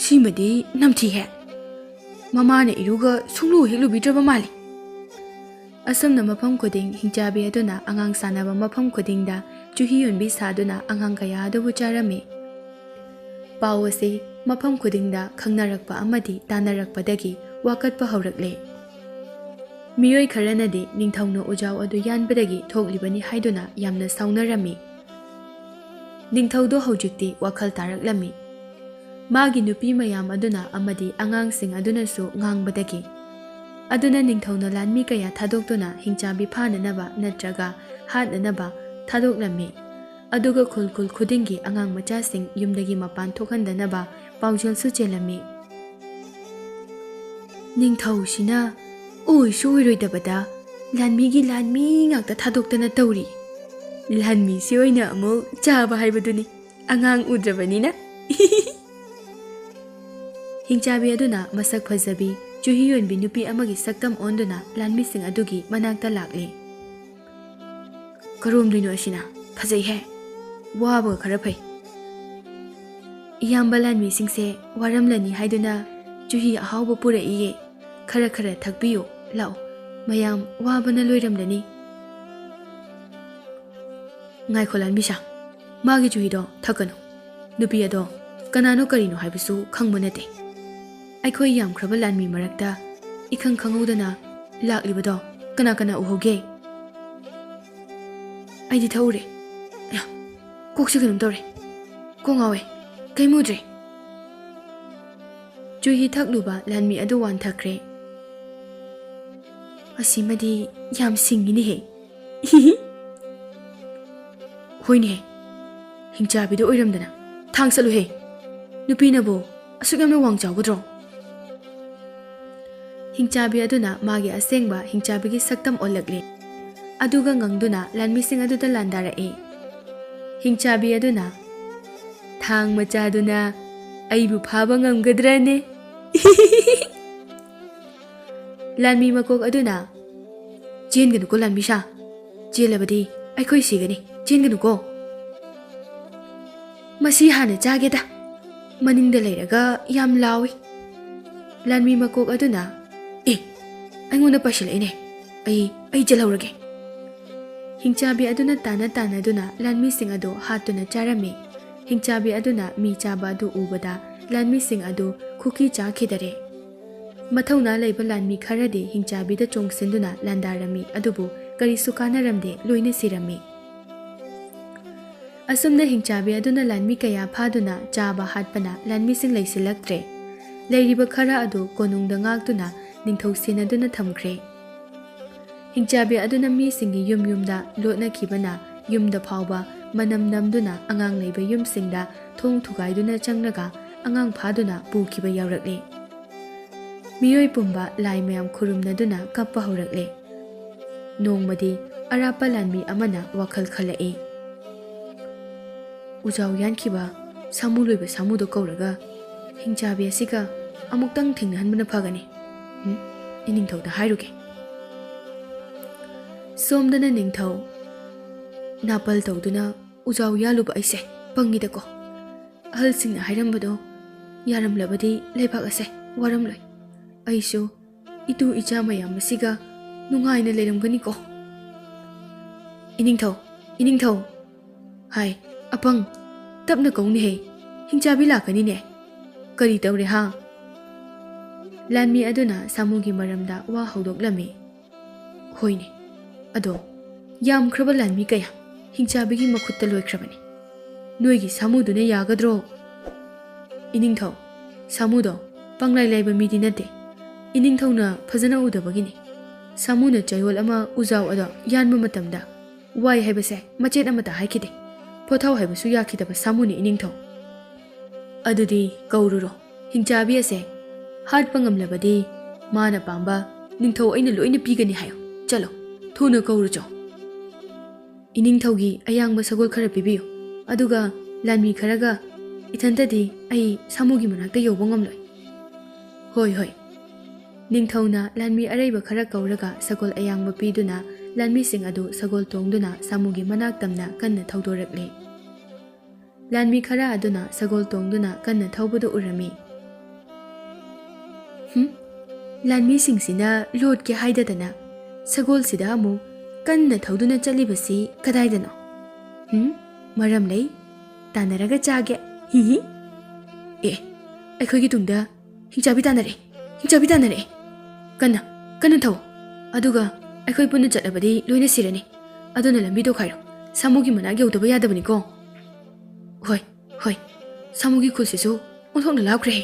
ꯁꯤꯃꯗꯤ ꯅꯝꯊꯤꯍꯦ, ꯃꯃꯥꯅ ꯏꯔꯨꯒ ꯁꯨꯡꯂꯨ ꯍꯦꯛ ꯂꯨꯕꯤꯗ꯭ꯔꯕ ꯃꯥꯜꯂꯤ꯫ ꯑꯁꯨꯝꯅ ꯃꯐꯝ ꯈꯨꯗꯤꯡ ꯍꯤꯡꯆꯥꯕꯤ ꯑꯗꯨꯅ ꯑꯉꯥꯡ ꯁꯥꯟꯅꯕ ꯃꯐꯝ ꯈꯨꯗꯤꯡꯗ ꯆꯨꯍꯤ ꯌꯣꯟꯕꯤ ꯁꯥꯗꯨꯅ ꯑꯉꯥꯡ ꯀꯌꯥ ꯑꯗꯨꯕꯨ ꯆꯥꯔꯝꯃꯤ꯫ ꯄꯥꯎ ꯑꯁꯤ ꯃꯐꯝ ꯈꯨꯗꯤꯡꯗ ꯈꯪꯅꯔꯛꯄ ꯑꯃꯗꯤ ꯇꯥꯟꯅꯔꯛꯄꯗꯒꯤ ꯋꯥꯀꯠꯄ ꯍꯧꯔꯛꯂꯦ꯫ ꯃꯤꯑꯣꯏ ꯈꯔꯅꯗꯤ ꯅꯤꯡꯊꯧꯅ ꯎꯖꯥꯎ ꯑꯗꯨ ꯌꯥꯟꯕꯗꯒꯤ ꯊꯣꯛꯂꯤꯕꯅꯤ ꯍꯥꯏꯗꯨꯅ ꯌꯥꯝꯅ ꯁꯥꯎꯅꯔꯝꯃꯤ꯫ ꯅꯤꯡꯊꯧꯗꯣ ꯍꯧꯖꯤꯛꯇꯤ ꯋꯥꯈꯜ ꯇꯥꯔꯛꯂꯝꯃꯤ꯫ ꯃꯥꯒꯤ ꯅꯨꯄꯤ ꯃꯌꯥꯝ ꯑꯗꯨꯅ ꯑꯃꯗꯤ ꯑꯉꯥꯡꯁꯤꯡ ꯑꯗꯨꯅꯁꯨ ꯉꯥꯡꯕꯗꯒꯤ꯫ ꯑꯗꯨꯅ ꯅꯤꯡꯊꯧꯅ ꯂꯥꯟꯃꯤ ꯀꯌꯥ ꯊꯥꯗꯣꯛꯇꯨꯅ ꯍꯤꯡꯆꯥꯕꯤ ꯐꯥꯅꯅꯕ ꯅꯠꯇ꯭ꯔꯒ ꯍꯥꯠꯅꯅꯕ ꯊꯥꯗꯣꯛꯂꯝꯃꯤ꯫ ꯑꯗꯨꯒ ꯈꯨꯜ ꯈꯨꯗꯤꯡꯒꯤ ꯑꯉꯥꯡ ꯃꯆꯥꯁꯤꯡ ꯌꯨꯝꯗꯒꯤ ꯃꯄꯥꯟ ꯊꯣꯛꯍꯟꯗꯅꯕ ꯄꯥꯎꯖꯦꯜꯁꯨ ꯆꯦꯜꯂꯝꯃꯤ꯫ ꯅꯤꯡꯊꯧꯁꯤꯅ ꯑꯣꯏꯁꯨ ꯑꯣꯏꯔꯣꯏꯗꯕꯗ ꯂꯥꯟꯃꯤꯒꯤ ꯂꯥꯟꯃꯤ ꯉꯥꯛꯇ ꯊꯥꯗꯣꯛꯇꯅ ꯇꯧꯔꯤ꯫ ꯂꯥꯟꯃꯤꯁꯤ ꯑꯣꯏꯅ ꯑꯃꯨꯛ ꯆꯥꯕ ꯍꯥꯏꯕꯗꯨꯅꯤ, ꯑꯉꯥꯡ ꯎꯗ꯭ꯔꯕꯅꯤꯅ꯫ ꯍꯤꯡꯆꯥꯕꯤ ꯑꯗꯨꯅ ꯃꯁꯛ ꯐꯖꯕꯤ ꯆꯨꯍꯤ ꯌꯣꯟꯕꯤ ꯅꯨꯄꯤ ꯑꯃꯒꯤ ꯁꯛꯇꯝ ꯑꯣꯟꯗꯨꯅ ꯂꯥꯟꯃꯤꯁꯤꯡ ꯑꯗꯨꯒꯤ ꯃꯅꯥꯛꯇ ꯂꯥꯛꯂꯤ꯫ ꯀꯔꯣꯝꯗꯩꯅꯣ ꯑꯁꯤꯅ? ꯐꯖꯩꯍꯦ, ꯋꯥꯕꯒ ꯈꯔ ꯐꯩ꯫ ꯏꯌꯥꯝꯕ ꯂꯥꯟꯃꯤꯁꯤꯡꯁꯦ ꯋꯥꯔꯝꯂꯅꯤ ꯍꯥꯏꯗꯨꯅ ꯆꯨꯍꯤ ꯑꯍꯥꯎꯕ ꯄꯨꯔꯛꯏꯌꯦ, ꯈꯔ ꯈꯔ ꯊꯛꯄꯤꯌꯨ ꯂꯥꯛꯑꯣ, ꯃꯌꯥꯝ ꯋꯥꯕꯅ ꯂꯣꯏꯔꯝꯂꯅꯤ꯫ ꯉꯥꯏꯈꯣ ꯂꯥꯟꯃꯤꯁꯥ, ꯃꯥꯒꯤ ꯆꯨꯍꯤꯗꯣ ꯊꯛꯀꯅꯨ꯫ ꯅꯨꯄꯤ ꯑꯗꯣ ꯀꯅꯥꯅꯣ ꯀꯔꯤꯅꯣ ꯍꯥꯏꯕꯁꯨ ꯈꯪꯕ ꯅꯠꯇꯦ꯫ ꯑꯩꯈꯣꯏ ꯌꯥꯝꯈ꯭ꯔꯕ ꯂꯥꯟꯃꯤ ꯃꯔꯛꯇ ꯏꯈꯪ ꯈꯪꯍꯧꯗꯅ ꯂꯥꯛꯂꯤꯕꯗꯣ ꯀꯅꯥ ꯀꯅꯥ ꯎꯍꯧꯒꯦ? ꯑꯩꯗꯤ ꯊꯛꯎꯔꯦ꯫ ꯀꯣꯛꯁꯦ ꯀꯩꯅꯣꯝ ꯇꯧꯔꯦ, ꯀꯣꯛ ꯉꯥꯎꯋꯦ, ꯀꯩꯝ ꯎꯗ꯭ꯔꯦ꯫ ꯆꯨꯍꯤ ꯊꯛꯂꯨꯕ ꯂꯥꯟꯃꯤ ꯑꯗꯨ ꯋꯥꯟꯊꯈ꯭ꯔꯦ꯫ ꯑꯁꯤꯃꯗꯤ ꯌꯥꯝ ꯁꯤꯡꯉꯤꯅꯦꯍꯦ꯫ ꯍꯣꯏꯅꯦꯍꯦ, ꯍꯤꯡꯆꯥꯕꯤꯗꯣ ꯑꯣꯏꯔꯝꯗꯅ ꯊꯥꯡ ꯆꯠꯂꯨꯍꯦ, ꯅꯨꯄꯤꯅꯕꯨ ꯑꯁꯨꯛ ꯌꯥꯝꯅ ꯋꯥꯡ ꯆꯥꯎꯒꯗ꯭ꯔꯣ? ꯍꯤꯡꯆꯥꯕꯤ ꯑꯗꯨꯅ ꯃꯥꯒꯤ ꯑꯁꯦꯡꯕ ꯍꯤꯡꯆꯥꯕꯤꯒꯤ ꯁꯛꯇꯝ ꯑꯣꯜꯂꯛꯂꯤ꯫ ꯑꯗꯨꯒ ꯉꯪꯗꯨꯅ ꯂꯥꯟꯃꯤꯁꯤꯡ ꯑꯗꯨꯗ ꯂꯥꯟꯗꯥꯔꯛꯏ꯫ ꯍꯤꯡꯆꯥꯕꯤ ꯑꯗꯨꯅ, ꯊꯥꯡ ꯃꯆꯥꯗꯨꯅ ꯑꯩꯕꯨ ꯐꯥꯕ ꯉꯝꯒꯗ꯭ꯔꯅꯦ? ꯂꯥꯟꯃꯤ ꯃꯀꯣꯛ ꯑꯗꯨꯅ, ꯆꯦꯟꯒꯅꯨꯀꯣ ꯂꯥꯟꯃꯤꯁꯥ, ꯆꯦꯜꯂꯕꯗꯤ ꯑꯩꯈꯣꯏ ꯁꯤꯒꯅꯤ, ꯆꯦꯟꯒꯅꯨꯀꯣ꯫ ꯃꯁꯤ ꯍꯥꯟꯅ ꯆꯥꯒꯦꯗ, ꯃꯅꯤꯡꯗ ꯂꯩꯔꯒ ꯌꯥꯝ ꯂꯥꯎꯏ꯫ ꯂꯥꯟꯃꯤ ꯃꯀꯣꯛ ꯑꯗꯨꯅ, ꯑꯩꯉꯣꯟꯗ ꯄꯥꯏꯁꯤꯜꯂꯛꯏꯅꯦ, ꯑꯩ ꯆꯦꯜꯍꯧꯔꯒꯦ꯫ ꯍꯤꯡꯆꯥꯕꯤ ꯑꯗꯨꯅ ꯇꯥꯟꯅꯗꯨꯅ ꯂꯥꯟꯃꯤꯁꯤꯡ ꯑꯗꯨ ꯍꯥꯠꯇꯨꯅ ꯆꯥꯔꯝꯃꯤ꯫ ꯍꯤꯡꯆꯥꯕꯤ ꯑꯗꯨꯅ ꯃꯤ ꯆꯥꯕ ꯑꯗꯨ ꯎꯕꯗ ꯂꯥꯟꯃꯤꯁꯤꯡ ꯑꯗꯨ ꯈꯨꯀꯤ ꯆꯥꯈꯤꯗꯔꯦ꯫ ꯃꯊꯧꯅꯥ ꯂꯩꯕ ꯂꯥꯟꯃꯤ ꯈꯔꯗꯤ ꯍꯤꯡꯆꯥꯕꯤꯗ ꯆꯣꯡꯁꯤꯟꯗꯨꯅ ꯂꯥꯟꯗꯥꯔꯝꯃꯤ, ꯑꯗꯨꯕꯨ ꯀꯔꯤꯁꯨ ꯀꯥꯟꯅꯔꯝꯗꯦ, ꯂꯣꯏꯅ ꯁꯤꯔꯝꯃꯤ꯫ ꯑꯁꯨꯝꯅ ꯍꯤꯡꯆꯥꯕꯤ ꯑꯗꯨꯅ ꯂꯥꯟꯃꯤ ꯀꯌꯥ ꯐꯥꯗꯨꯅ ꯆꯥꯕ ꯍꯥꯠꯄꯅ ꯂꯥꯟꯃꯤꯁꯤꯡ ꯂꯩꯁꯤꯜꯂꯛꯇ꯭ꯔꯦ꯫ ꯂꯩꯔꯤꯕ ꯈꯔ ꯑꯗꯨ ꯀꯣꯅꯨꯡꯗ ꯉꯥꯛꯇꯨꯅ ꯅꯤꯡꯊꯧ ꯁꯦꯟꯅꯗꯨꯅ ꯊꯝꯈ꯭ꯔꯦ꯫ ꯍꯤꯡꯆꯥꯕꯤ ꯑꯗꯨꯅ ꯃꯤꯁꯤꯡꯒꯤ ꯌꯨꯝꯗ ꯂꯣꯠꯅꯈꯤꯕꯅ ꯌꯨꯝꯗ ꯐꯥꯎꯕ ꯃꯅꯝ ꯅꯝꯗꯨꯅ ꯑꯉꯥꯡ ꯂꯩꯕ ꯌꯨꯝꯁꯤꯡꯗ ꯊꯣꯡ ꯊꯨꯒꯥꯏꯗꯨꯅ ꯆꯪꯂꯒ ꯑꯉꯥꯡ ꯐꯥꯗꯨꯅ ꯄꯨꯈꯤꯕ ꯌꯥꯎꯔꯛꯂꯦ꯫ ꯃꯤꯑꯣꯏ ꯄꯨꯝꯕ ꯂꯥꯏ ꯃꯌꯥꯝ ꯈꯨꯔꯨꯝꯅꯗꯨꯅ ꯀꯞꯄ ꯍꯧꯔꯛꯂꯦ꯫ ꯅꯣꯡꯃꯗꯤ ꯑꯔꯥꯞꯄ ꯂꯥꯟꯃꯤ ꯑꯃꯅ ꯋꯥꯈꯜ ꯈꯜꯂꯛꯏ꯫ ꯎꯖꯥꯎ ꯌꯥꯟꯈꯤꯕ ꯁꯥꯃꯨ ꯂꯣꯏꯕ ꯁꯥꯃꯨꯗꯣ ꯀꯧꯔꯒ ꯍꯤꯡꯆꯥꯕꯤ ꯑꯁꯤꯒ ꯑꯃꯨꯛꯇꯪ ꯊꯦꯡꯅꯍꯟꯕꯅ ꯐꯒꯅꯤ꯫ ꯏꯅꯤꯡꯊꯧꯗ ꯍꯥꯏꯔꯨꯒꯦ꯫ ꯁꯣꯝꯗꯅ ꯅꯤꯡꯊꯧ, ꯅꯥꯄꯜ ꯇꯧꯗꯨꯅ ꯎꯖꯥꯎ ꯌꯥꯜꯂꯨꯕ ꯑꯩꯁꯦ ꯄꯪꯉꯤꯗꯀꯣ꯫ ꯑꯍꯜꯁꯤꯡꯅ ꯍꯥꯏꯔꯝꯕꯗꯣ ꯌꯥꯔꯝꯂꯕꯗꯤ ꯂꯩꯕꯥꯛ ꯑꯁꯦ ꯋꯥꯔꯝꯂꯣꯏ, ꯑꯩꯁꯨ ꯏꯇꯨ ꯏꯆꯥ ꯃꯌꯥꯝ ꯑꯁꯤꯒ ꯅꯨꯡꯉꯥꯏꯅ ꯂꯩꯔꯝꯒꯅꯤꯀꯣ꯫ ꯏꯅꯤꯡꯊꯧ, ꯍꯥꯏ ꯑꯄꯪ, ꯇꯞꯅ ꯀꯧꯅꯦꯍꯦ, ꯍꯤꯡꯆꯥꯕꯤ ꯂꯥꯛꯀꯅꯤꯅꯦ꯫ ꯀꯔꯤ ꯇꯧꯔꯦ ꯍꯥ? ꯂꯥꯟꯃꯤ ꯑꯗꯨꯅ ꯁꯥꯃꯨꯒꯤ ꯃꯔꯝꯗ ꯋꯥ ꯍꯧꯗꯣꯛꯂꯝꯃꯤ꯫ ꯍꯣꯏꯅꯦ, ꯑꯗꯣ ꯌꯥꯝꯈ꯭ꯔꯕ ꯂꯥꯟꯃꯤ ꯀꯌꯥ ꯍꯤꯡꯆꯥꯕꯤꯒꯤ ꯃꯈꯨꯠꯇ ꯂꯣꯏꯈ꯭ꯔꯕꯅꯤ꯫ ꯅꯣꯏꯒꯤ ꯁꯥꯃꯨꯗꯨꯅ ꯌꯥꯒꯗ꯭ꯔꯣ? ꯏꯅꯤꯡꯊꯧ, ꯁꯥꯃꯨꯗꯣ ꯄꯪꯂꯥꯏ ꯂꯥꯏꯕ ꯃꯤꯗꯤ ꯅꯠꯇꯦ꯫ ꯏꯅꯤꯡꯊꯧꯅ ꯐꯖꯅ ꯎꯗꯕꯒꯤꯅꯤ꯫ ꯁꯥꯃꯨꯅ ꯆꯌꯣꯜ ꯑꯃ ꯎꯖꯥꯎ ꯑꯗꯣ ꯌꯥꯟꯕ ꯃꯇꯝꯗ ꯋꯥꯏ ꯍꯥꯏꯕꯁꯦ ꯃꯆꯦꯠ ꯑꯃꯠꯇ ꯍꯥꯏꯈꯤꯗꯦ꯫ ꯄꯣꯊꯥꯎ ꯍꯥꯏꯕꯁꯨ ꯌꯥꯈꯤꯗꯕ ꯁꯥꯃꯨꯅꯤ ꯏꯅꯤꯡꯊꯧ꯫ ꯑꯗꯨꯗꯤ ꯀꯧꯔꯨꯔꯣ, ꯍꯤꯡꯆꯥꯕꯤ ꯑꯁꯦ ꯍꯥꯠꯄ ꯉꯝꯂꯕꯗꯤ ꯃꯥꯅ ꯄꯥꯝꯕ ꯅꯤꯡꯊꯧ ꯑꯩꯅ ꯂꯣꯏꯅ ꯄꯤꯒꯅꯤ ꯍꯥꯏꯌꯣ꯫ ꯆꯠꯂꯣ, ꯊꯨꯅ ꯀꯧꯔꯨꯆꯣ꯫ ꯏꯅꯤꯡꯊꯧꯒꯤ ꯑꯌꯥꯡꯕ ꯁꯒꯣꯜ ꯈꯔ ꯄꯤꯕꯤꯌꯨ, ꯑꯗꯨꯒ ꯂꯥꯟꯃꯤ ꯈꯔꯒ ꯏꯊꯟꯇꯗꯤ ꯑꯩ ꯁꯥꯃꯨꯒꯤ ꯃꯅꯥꯛꯇ ꯌꯧꯕ ꯉꯝꯂꯣꯏ꯫ ꯍꯣꯏ ꯍꯣꯏ꯫ ꯅꯤꯡꯊꯧꯅ ꯂꯥꯟꯃꯤ ꯑꯔꯩꯕ ꯈꯔ ꯀꯧꯔꯒ ꯁꯒꯣꯜ ꯑꯌꯥꯡꯕ ꯄꯤꯗꯨꯅ ꯂꯥꯟꯃꯤꯁꯤꯡ ꯑꯗꯨ ꯁꯒꯣꯜ ꯇꯣꯡꯗꯨꯅ ꯁꯥꯃꯨꯒꯤ ꯃꯅꯥꯛ ꯇꯝꯅ ꯀꯟꯅ ꯊꯧꯗꯣꯔꯛꯂꯦ꯫ ꯂꯥꯟꯃꯤ ꯈꯔ ꯑꯗꯨꯅ ꯁꯒꯣꯜ ꯇꯣꯡꯗꯨꯅ ꯀꯟꯅ ꯊꯧꯕꯗꯨ ꯎꯔꯝꯃꯤ꯫ ꯂꯥꯟꯃꯤꯁꯤꯡꯁꯤꯅ ꯂꯣꯠꯀꯦ ꯍꯥꯏꯗꯗꯅ ꯁꯒꯣꯜꯁꯤꯗ ꯑꯃꯨꯛ ꯀꯟꯅ ꯊꯧꯗꯨꯅ ꯆꯠꯂꯤꯕꯁꯤ ꯀꯗꯥꯏꯗꯅꯣ? ꯃꯔꯝ ꯂꯩ, ꯇꯥꯟꯅꯔꯒ ꯆꯥꯒꯦ꯫ ꯍꯤꯍꯤ꯫ ꯑꯦ, ꯑꯩꯈꯣꯏꯒꯤ ꯇꯨꯡꯗ ꯍꯤꯡꯆꯥꯕꯤ ꯇꯥꯟꯅꯔꯛꯑꯦ, ꯍꯤꯡꯆꯥꯕꯤ ꯇꯥꯟꯅꯔꯛꯑꯦ꯫ ꯀꯟꯅ ꯊꯧ, ꯑꯗꯨꯒ ꯑꯩꯈꯣꯏ ꯄꯨꯟꯅ ꯆꯠꯂꯕꯗꯤ ꯂꯣꯏꯅ ꯁꯤꯔꯅꯤ꯫ ꯑꯗꯨꯅ ꯂꯝꯕꯤ ꯇꯣꯈꯥꯏꯔꯣ, ꯁꯥꯃꯨꯒꯤ ꯃꯅꯥꯛ ꯌꯧꯗꯕ ꯌꯥꯗꯕꯅꯤꯀꯣ꯫ ꯍꯣꯏ ꯍꯣꯏ, ꯁꯥꯃꯨꯒꯤ ꯈꯨꯠꯁꯤꯁꯨ ꯑꯣꯟꯊꯣꯛꯅ ꯂꯥꯎꯈ꯭ꯔꯦ꯫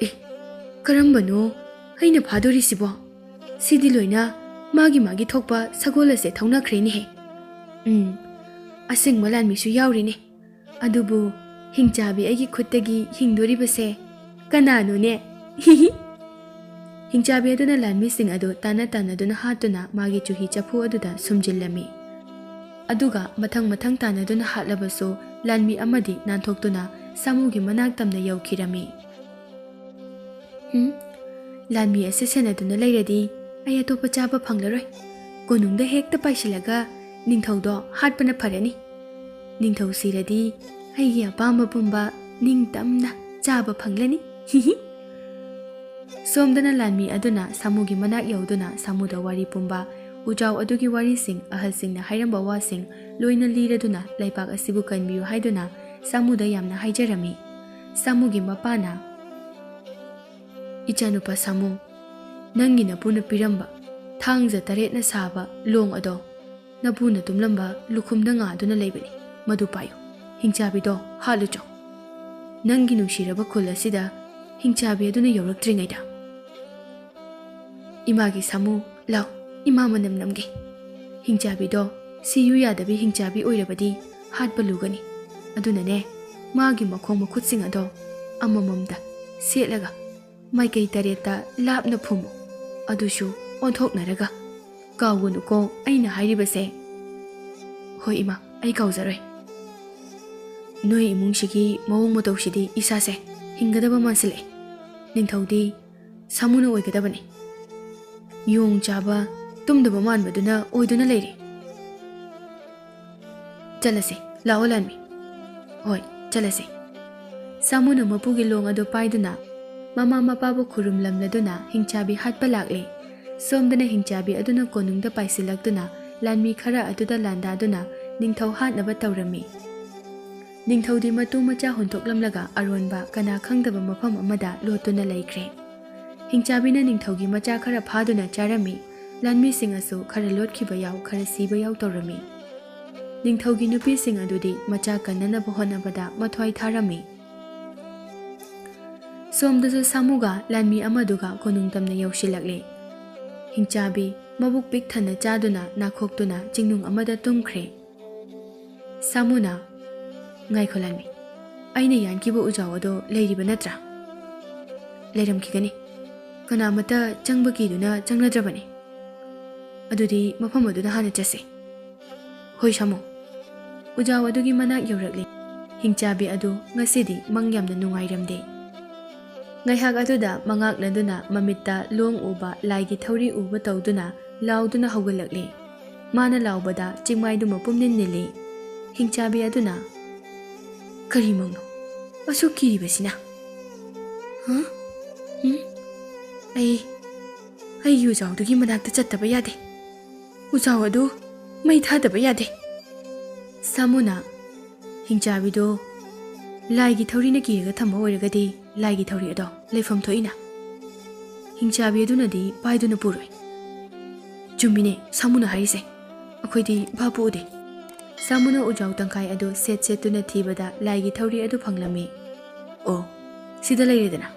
ꯑꯦ, ꯀꯔꯝꯕꯅꯣ ꯑꯩꯅ ꯐꯥꯗꯣꯔꯤꯁꯤꯕꯣ? ꯁꯤꯗꯤ ꯂꯣꯏꯅ ꯃꯥꯒꯤ ꯊꯣꯛꯄ ꯁꯒꯣꯜ ꯑꯁꯦ ꯊꯧꯅꯈ꯭ꯔꯦꯅꯦꯍꯦ꯫ ꯑꯁꯦꯡꯕ ꯂꯥꯟꯃꯤꯁꯨ ꯌꯥꯎꯔꯤꯅꯦ꯫ ꯑꯗꯨꯕꯨ ꯍꯤꯡꯆꯥꯕꯤ ꯑꯩꯒꯤ ꯈꯨꯠꯇꯒꯤ ꯍꯤꯡꯗꯣꯔꯤꯕꯁꯦ ꯀꯅꯥꯅꯣꯅꯦ? ꯍꯤꯍꯤ꯫ ꯍꯤꯡꯆꯥꯕꯤ ꯑꯗꯨꯅ ꯂꯥꯟꯃꯤꯁꯤꯡ ꯑꯗꯨ ꯇꯥꯟꯅꯗꯨꯅ ꯍꯥꯠꯇꯨꯅ ꯃꯥꯒꯤ ꯆꯨꯍꯤ ꯆꯐꯨ ꯑꯗꯨꯗ ꯁꯨꯝꯖꯤꯜꯂꯝꯃꯤ꯫ ꯑꯗꯨꯒ ꯃꯊꯪ ꯇꯥꯟꯅꯗꯨꯅ ꯍꯥꯠꯂꯕꯁꯨ ꯂꯥꯟꯃꯤ ꯑꯃꯗꯤ ꯅꯥꯟꯊꯣꯛꯇꯨꯅ ꯁꯥꯃꯨꯒꯤ ꯃꯅꯥꯛ ꯇꯝꯅ ꯌꯧꯈꯤꯔꯝꯃꯤ꯫ ꯂꯥꯟꯃꯤ ꯑꯁꯤ ꯁꯦꯟꯅꯗꯨꯅ ꯂꯩꯔꯗꯤ ꯑꯩ ꯑꯇꯣꯞꯄ ꯆꯥꯕ ꯐꯪꯂꯔꯣꯏ꯫ ꯀꯣꯅꯨꯡꯗ ꯍꯦꯛꯇ ꯄꯥꯏꯁꯤꯜꯂꯒ ꯅꯤꯡꯊꯧꯗꯣ ꯍꯥꯠꯄꯅ ꯐꯔꯅꯤ꯫ ꯅꯤꯡꯊꯧ ꯁꯤꯔꯗꯤ ꯑꯩꯒꯤ ꯑꯄꯥꯝꯕ ꯄꯨꯝꯕ ꯅꯤꯡꯇꯝꯅ ꯆꯥꯕ ꯐꯪꯂꯅꯤ꯫ ꯍꯤꯍꯤ꯫ ꯁꯣꯝꯗꯅ ꯂꯥꯟꯃꯤ ꯑꯗꯨꯅ ꯁꯥꯃꯨꯒꯤ ꯃꯅꯥꯛ ꯌꯧꯗꯨꯅ ꯁꯥꯃꯨꯗ ꯋꯥꯔꯤ ꯄꯨꯝꯕ, ꯎꯖꯥꯎ ꯑꯗꯨꯒꯤ ꯋꯥꯔꯤꯁꯤꯡ, ꯑꯍꯜꯁꯤꯡꯅ ꯍꯥꯏꯔꯝꯕ ꯋꯥꯁꯤꯡ ꯂꯣꯏꯅ ꯂꯤꯔꯗꯨꯅ ꯂꯩꯕꯥꯛ ꯑꯁꯤꯕꯨ ꯀꯟꯕꯤꯌꯨ ꯍꯥꯏꯗꯨꯅ ꯁꯥꯃꯨꯗ ꯌꯥꯝꯅ ꯍꯥꯏꯖꯔꯝꯃꯤ꯫ ꯁꯥꯃꯨꯒꯤ ꯃꯄꯥꯅ, ꯏꯆꯥꯅꯨꯄꯥ ꯁꯥꯃꯨ, ꯅꯪꯒꯤ ꯅꯄꯨꯅ ꯄꯤꯔꯝꯕ ꯊꯥꯡꯖ 8ꯅ ꯁꯥꯕ ꯂꯣꯡ ꯑꯗꯣ ꯅꯄꯨꯅ ꯇꯨꯝꯂꯝꯕ ꯂꯨꯈꯨꯝꯗ ꯉꯥꯗꯨꯅ ꯂꯩꯕꯅꯤ꯫ ꯃꯗꯨ ꯄꯥꯏꯌꯨ, ꯍꯤꯡꯆꯥꯕꯤꯗꯣ ꯍꯥꯠꯂꯨꯆꯣ꯫ ꯅꯪꯒꯤ ꯅꯨꯡꯁꯤꯔꯕ ꯈꯨꯜ ꯑꯁꯤꯗ ꯍꯤꯡꯆꯥꯕꯤ ꯑꯗꯨꯅ ꯌꯧꯔꯛꯇ꯭ꯔꯤꯉꯩꯗ꯫ ꯏꯃꯥꯒꯤ ꯁꯥꯃꯨ, ꯂꯥꯎ, ꯏꯃꯥ ꯃꯅꯝ ꯅꯝꯒꯦ꯫ ꯍꯤꯡꯆꯥꯕꯤꯗꯣ ꯁꯤꯌꯨ ꯌꯥꯗꯕꯤ ꯍꯤꯡꯆꯥꯕꯤ ꯑꯣꯏꯔꯕꯗꯤ ꯍꯥꯠꯄ ꯂꯨꯒꯅꯤ꯫ ꯑꯗꯨꯅꯅꯦ, ꯃꯥꯒꯤ ꯃꯈꯣꯡ ꯃꯈꯨꯠꯁꯤꯡ ꯑꯗꯣ ꯑꯃꯃꯝꯗ ꯁꯦꯠꯂꯒ ꯃꯥꯏꯀꯩ 8ꯇ ꯂꯥꯞꯅ ꯐꯨꯝꯃꯨ, ꯑꯗꯨꯁꯨ ꯑꯣꯟꯊꯣꯛꯅꯔꯒ꯫ ꯀꯥꯎꯒꯅꯨꯀꯣ ꯑꯩꯅ ꯍꯥꯏꯔꯤꯕꯁꯦ꯫ ꯍꯣꯏ ꯏꯃꯥ, ꯑꯩ ꯀꯥꯎꯖꯔꯣꯏ꯫ ꯅꯣꯏ ꯏꯃꯨꯡꯁꯤꯒꯤ ꯃꯑꯣꯡ ꯃꯇꯧꯁꯤꯗꯤ ꯏꯁꯥꯁꯦ ꯍꯤꯡꯒꯗꯕ ꯃꯥꯟꯁꯤꯜꯂꯛꯑꯦ꯫ ꯅꯤꯡꯊꯧꯗꯤ ꯁꯥꯃꯨꯅ ꯑꯣꯏꯒꯗꯕꯅꯤ꯫ ꯌꯣꯡ ꯆꯥꯕ ꯇꯨꯝꯗꯕ ꯃꯥꯟꯕꯗꯨꯅ ꯑꯣꯏꯗꯨꯅ ꯂꯩꯔꯦ꯫ ꯆꯠꯂꯁꯦ, ꯂꯥꯛꯑꯣ ꯂꯥꯟꯃꯤ꯫ ꯍꯣꯏ, ꯆꯠꯂꯁꯦ꯫ ꯁꯥꯃꯨꯅ ꯃꯄꯨꯒꯤ ꯂꯣꯡ ꯑꯗꯨ ꯄꯥꯏꯗꯨꯅ ꯃꯃꯥ ꯃꯄꯥꯕꯨ ꯈꯨꯔꯨꯝꯂꯝꯂꯗꯨꯅ ꯍꯤꯡꯆꯥꯕꯤ ꯍꯥꯠꯄ ꯂꯥꯛꯂꯦ꯫ ꯁꯣꯝꯗꯅ ꯍꯤꯡꯆꯥꯕꯤ ꯑꯗꯨꯅ ꯀꯣꯅꯨꯡꯗ ꯄꯥꯏꯁꯤꯜꯂꯛꯇꯨꯅ ꯂꯥꯟꯃꯤ ꯈꯔ ꯑꯗꯨꯗ ꯂꯥꯟꯗꯥꯗꯨꯅ ꯅꯤꯡꯊꯧ ꯍꯥꯠꯅꯕ ꯇꯧꯔꯝꯃꯤ꯫ ꯅꯤꯡꯊꯧꯗꯤ ꯃꯇꯨ ꯃꯆꯥ ꯍꯨꯟꯇꯣꯛꯂꯝꯂꯒ ꯑꯔꯣꯟꯕ ꯀꯅꯥ ꯈꯪꯗꯕ ꯃꯐꯝ ꯑꯃꯗ ꯂꯣꯠꯇꯨꯅ ꯂꯩꯈ꯭ꯔꯦ꯫ ꯍꯤꯡꯆꯥꯕꯤꯅ ꯅꯤꯡꯊꯧꯒꯤ ꯃꯆꯥ ꯈꯔ ꯐꯥꯗꯨꯅ ꯆꯥꯔꯝꯃꯤ꯫ ꯂꯥꯟꯃꯤꯁꯤꯡꯅꯁꯨ ꯈꯔ ꯂꯣꯠꯈꯤꯕ ꯌꯥꯎ, ꯈꯔ ꯁꯤꯕ ꯌꯥꯎ ꯇꯧꯔꯝꯃꯤ꯫ ꯅꯤꯡꯊꯧꯒꯤ ꯅꯨꯄꯤꯁꯤꯡ ꯑꯗꯨꯗꯤ ꯃꯆꯥ ꯀꯟꯅꯅꯕ ꯍꯣꯠꯅꯕꯗ ꯃꯊ꯭ꯋꯥꯏ ꯊꯥꯔꯝꯃꯤ꯫ ꯁꯣꯝꯗꯁꯨ ꯁꯥꯃꯨꯒ ꯂꯥꯟꯃꯤ ꯑꯃꯗꯨꯒ ꯀꯣꯅꯨꯡ ꯇꯝꯅ ꯌꯧꯁꯤꯜꯂꯛꯂꯦ꯫ ꯍꯤꯡꯆꯥꯕꯤ ꯃꯕꯨꯛ ꯄꯤꯛ ꯊꯟꯅ ꯆꯥꯗꯨꯅ ꯅꯥꯈꯣꯛꯇꯨꯅ ꯆꯤꯡꯅꯨꯡ ꯑꯃꯗ ꯇꯨꯝꯈ꯭ꯔꯦ꯫ ꯁꯥꯃꯨꯅ, ꯉꯥꯏꯈꯣ ꯂꯥꯟꯃꯤ, ꯑꯩꯅ ꯌꯥꯟꯈꯤꯕ ꯎꯖꯥꯎ ꯑꯗꯣ ꯂꯩꯔꯤꯕ ꯅꯠꯇ꯭ꯔꯥ? ꯂꯩꯔꯝꯈꯤꯒꯅꯤ꯫ ꯀꯅꯥꯃꯠꯇ ꯆꯪꯕ ꯀꯤꯗꯨꯅ ꯆꯪꯅꯗ꯭ꯔꯕꯅꯤ꯫ ꯑꯗꯨꯗꯤ ꯃꯐꯝ ꯑꯗꯨꯗ ꯍꯥꯟꯅ ꯆꯠꯁꯤ꯫ ꯍꯣꯏ ꯁꯥꯃꯨ꯫ ꯎꯖꯥꯎ ꯑꯗꯨꯒꯤ ꯃꯅꯥꯛ ꯌꯧꯔꯛꯂꯦ꯫ ꯍꯤꯡꯆꯥꯕꯤ ꯑꯗꯨ ꯉꯁꯤꯗꯤ ꯃꯪ ꯌꯥꯝꯅ ꯅꯨꯡꯉꯥꯏꯔꯝꯗꯦ꯫ ꯉꯥꯏꯍꯥꯛ ꯑꯗꯨꯗ ꯃꯉꯥꯛꯅꯗꯨꯅ ꯃꯃꯤꯠꯇ ꯂꯣꯡ ꯎꯕ, ꯂꯥꯏꯒꯤ ꯊꯧꯔꯤ ꯎꯕ ꯇꯧꯗꯨꯅ ꯂꯥꯎꯗꯨꯅ ꯍꯧꯒꯠꯂꯛꯂꯦ꯫ ꯃꯥꯅ ꯂꯥꯎꯕꯗ ꯆꯤꯡꯃꯥꯏꯗꯨꯃ ꯄꯨꯝꯅꯤꯟ ꯅꯤꯜꯂꯤ꯫ ꯍꯤꯡꯆꯥꯕꯤ ꯑꯗꯨꯅ, ꯀꯔꯤ ꯃꯪꯅꯣ ꯑꯁꯨꯛ ꯀꯤꯔꯤꯕꯁꯤꯅ? ꯑꯩꯒꯤ ꯎꯖꯥꯎꯗꯨꯒꯤ ꯃꯅꯥꯛꯇ ꯆꯠꯇꯕ ꯌꯥꯗꯦ꯫ ꯎꯖꯥꯎ ꯑꯗꯨ ꯃꯩ ꯊꯥꯗꯕ ꯌꯥꯗꯦ꯫ ꯁꯥꯃꯨꯅ, ꯍꯤꯡꯆꯥꯕꯤꯗꯣ ꯂꯥꯏꯒꯤ ꯊꯧꯔꯤꯅ ꯀꯤꯔꯒ ꯊꯝꯕ ꯑꯣꯏꯔꯒꯗꯤ ꯂꯥꯏꯒꯤ ꯊꯧꯔꯤ ꯑꯗꯣ ꯂꯩꯐꯝ ꯊꯣꯛꯏꯅ ꯍꯤꯡꯆꯥꯕꯤ ꯑꯗꯨꯅꯗꯤ ꯄꯥꯏꯗꯨꯅ ꯄꯨꯔꯣꯏ ꯆꯨꯝꯃꯤꯅꯦ ꯁꯥꯃꯨꯅ ꯍꯥꯏꯔꯤꯁꯦ ꯑꯩꯈꯣꯏꯗꯤ ꯚꯥꯞ ꯎꯗꯦ ꯁꯥꯃꯨꯅ ꯎꯖꯥꯎ ꯇꯪꯈꯥꯏ ꯑꯗꯨ ꯁꯦꯠꯇꯨꯅ ꯊꯤꯕꯗ ꯂꯥꯏꯒꯤ ꯊꯧꯔꯤ ꯑꯗꯨ ꯐꯪꯂꯝꯃꯤ ꯑꯣ ꯁꯤꯗ ꯂꯩꯔꯦꯗꯅ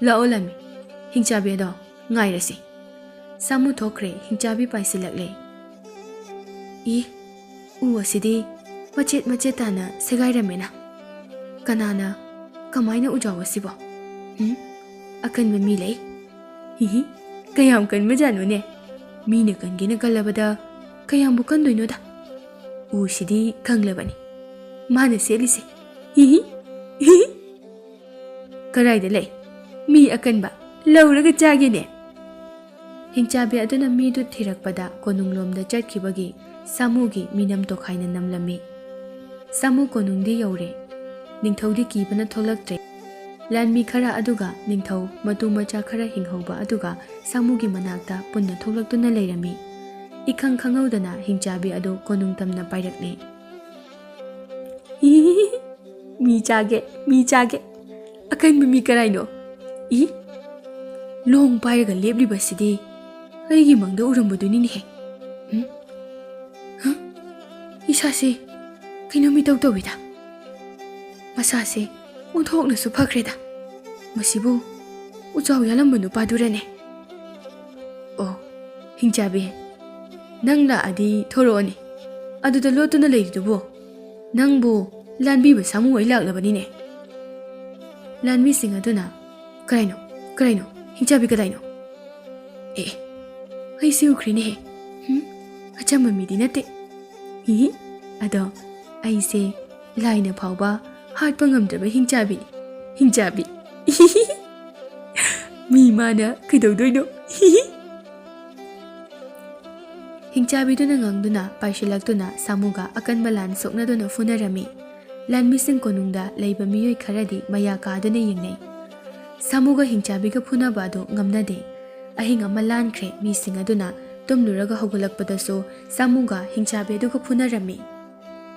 ꯂꯥꯛꯑꯣ ꯂꯥꯟꯃꯤ ꯍꯤꯡꯆꯥꯕꯤ ꯑꯗꯣ ꯉꯥꯏꯔꯁꯤ ꯁꯥꯃꯨ ꯊꯣꯛꯈ꯭ꯔꯦ ꯍꯤꯡꯆꯥꯕꯤ ꯄꯥꯏꯁꯤꯜꯂꯛꯂꯦ ꯎ ꯑꯁꯤꯗꯤ ꯃꯆꯦꯠ ꯃꯆꯦꯠ ꯇꯥꯅ ꯁꯦꯒꯥꯏꯔꯝꯃꯦꯅ ꯀꯅꯥꯅ ꯀꯃꯥꯏꯅ ꯎꯖꯥꯎ ꯑꯁꯤꯕꯣ ꯑꯀꯟꯕ ꯃꯤ ꯂꯩ ꯀꯌꯥꯝ ꯀꯟꯕꯖꯥꯠꯅꯣꯅꯦ ꯃꯤꯅ ꯀꯟꯒꯦꯅ ꯀꯜꯂꯕꯗ ꯀꯌꯥꯝꯕꯨ ꯀꯟꯗꯣꯏꯅꯣꯗ ꯎꯁꯤꯗꯤ ꯈꯪꯂꯕꯅꯤ ꯃꯥꯅ ꯁꯦꯠꯂꯤꯁꯦ ꯀꯔꯥꯏꯗ ꯂꯩ ꯃꯤ ꯑꯀꯟꯕ ꯂꯧꯔꯒ ꯆꯥꯒꯦꯅꯦ ꯍꯤꯡꯆꯥꯕꯤ ꯑꯗꯨꯅ ꯃꯤꯗꯨ ꯊꯤꯔꯛꯄꯗ ꯀꯣꯅꯨꯡꯂꯣꯝꯗ ꯆꯠꯈꯤꯕꯒꯤ ꯁꯥꯃꯨꯒꯤ ꯃꯤꯅꯝ ꯇꯣꯈꯥꯏꯅ ꯅꯝꯂꯝꯃꯤ ꯁꯥꯃꯨ ꯀꯣꯅꯨꯡꯗꯤ ꯌꯧꯔꯦ ꯅꯤꯡꯊꯧꯗꯤ ꯀꯤꯕꯅ ꯊꯣꯛꯂꯛꯇ꯭ꯔꯦ ꯂꯥꯟꯃꯤ ꯈꯔ ꯑꯗꯨꯒ ꯅꯤꯡꯊꯧ ꯃꯇꯨ ꯃꯆꯥ ꯈꯔ ꯍꯤꯡꯍꯧꯕ ꯑꯗꯨꯒ ꯁꯥꯃꯨꯒꯤ ꯃꯅꯥꯛꯇ ꯄꯨꯟꯅ ꯊꯣꯛꯂꯛꯇꯨꯅ ꯂꯩꯔꯝꯃꯤ इखंग खंगौदना हिंचाबी अदो कोनुंग तमना पाइरकने मी चागे अकन मी कराइनो इ लोंग पाइरगा लेबली बसिदी अइगी मंगदा उरमबदुनी ने इसासे किनोमी तौतौबिदा मसासे उन्थोकनसु फख्रेदा मसिबु उचाउ यालंबनु पादुरने ओ हिंचाबी नंग लादी थोरोनी अदुदा लोतुना लेरिदुबो नंगबो लानबीबा सामु ओइ लाक्लबनिने लानबी सिंग अदुना कराइनो हिंचाबी कदाइनो ए अइसे उख्रिने हे अचम्म मिदी नते अदो अइसे लाइना फाउबा हाटपा ngमद्रबा हिंचाबी मी माना कइदौदोइनो हिंचाबीदुना ngang पाइशिलक्तुना सामुगा अकनबा लान सोकनादुना फुनरमी लानमिसिंग कोनुंगदा लैबा मियोय खरदी मया कादुना यिंगनै सामुगा हिंचाबीगा फुनबा अदु ngamnade अहिंग अमा लानख्रे मिसिंग अदुना तुमलुरगा हौगलकपदसु सामुगा हिंचाबी अदुगा फुनरमी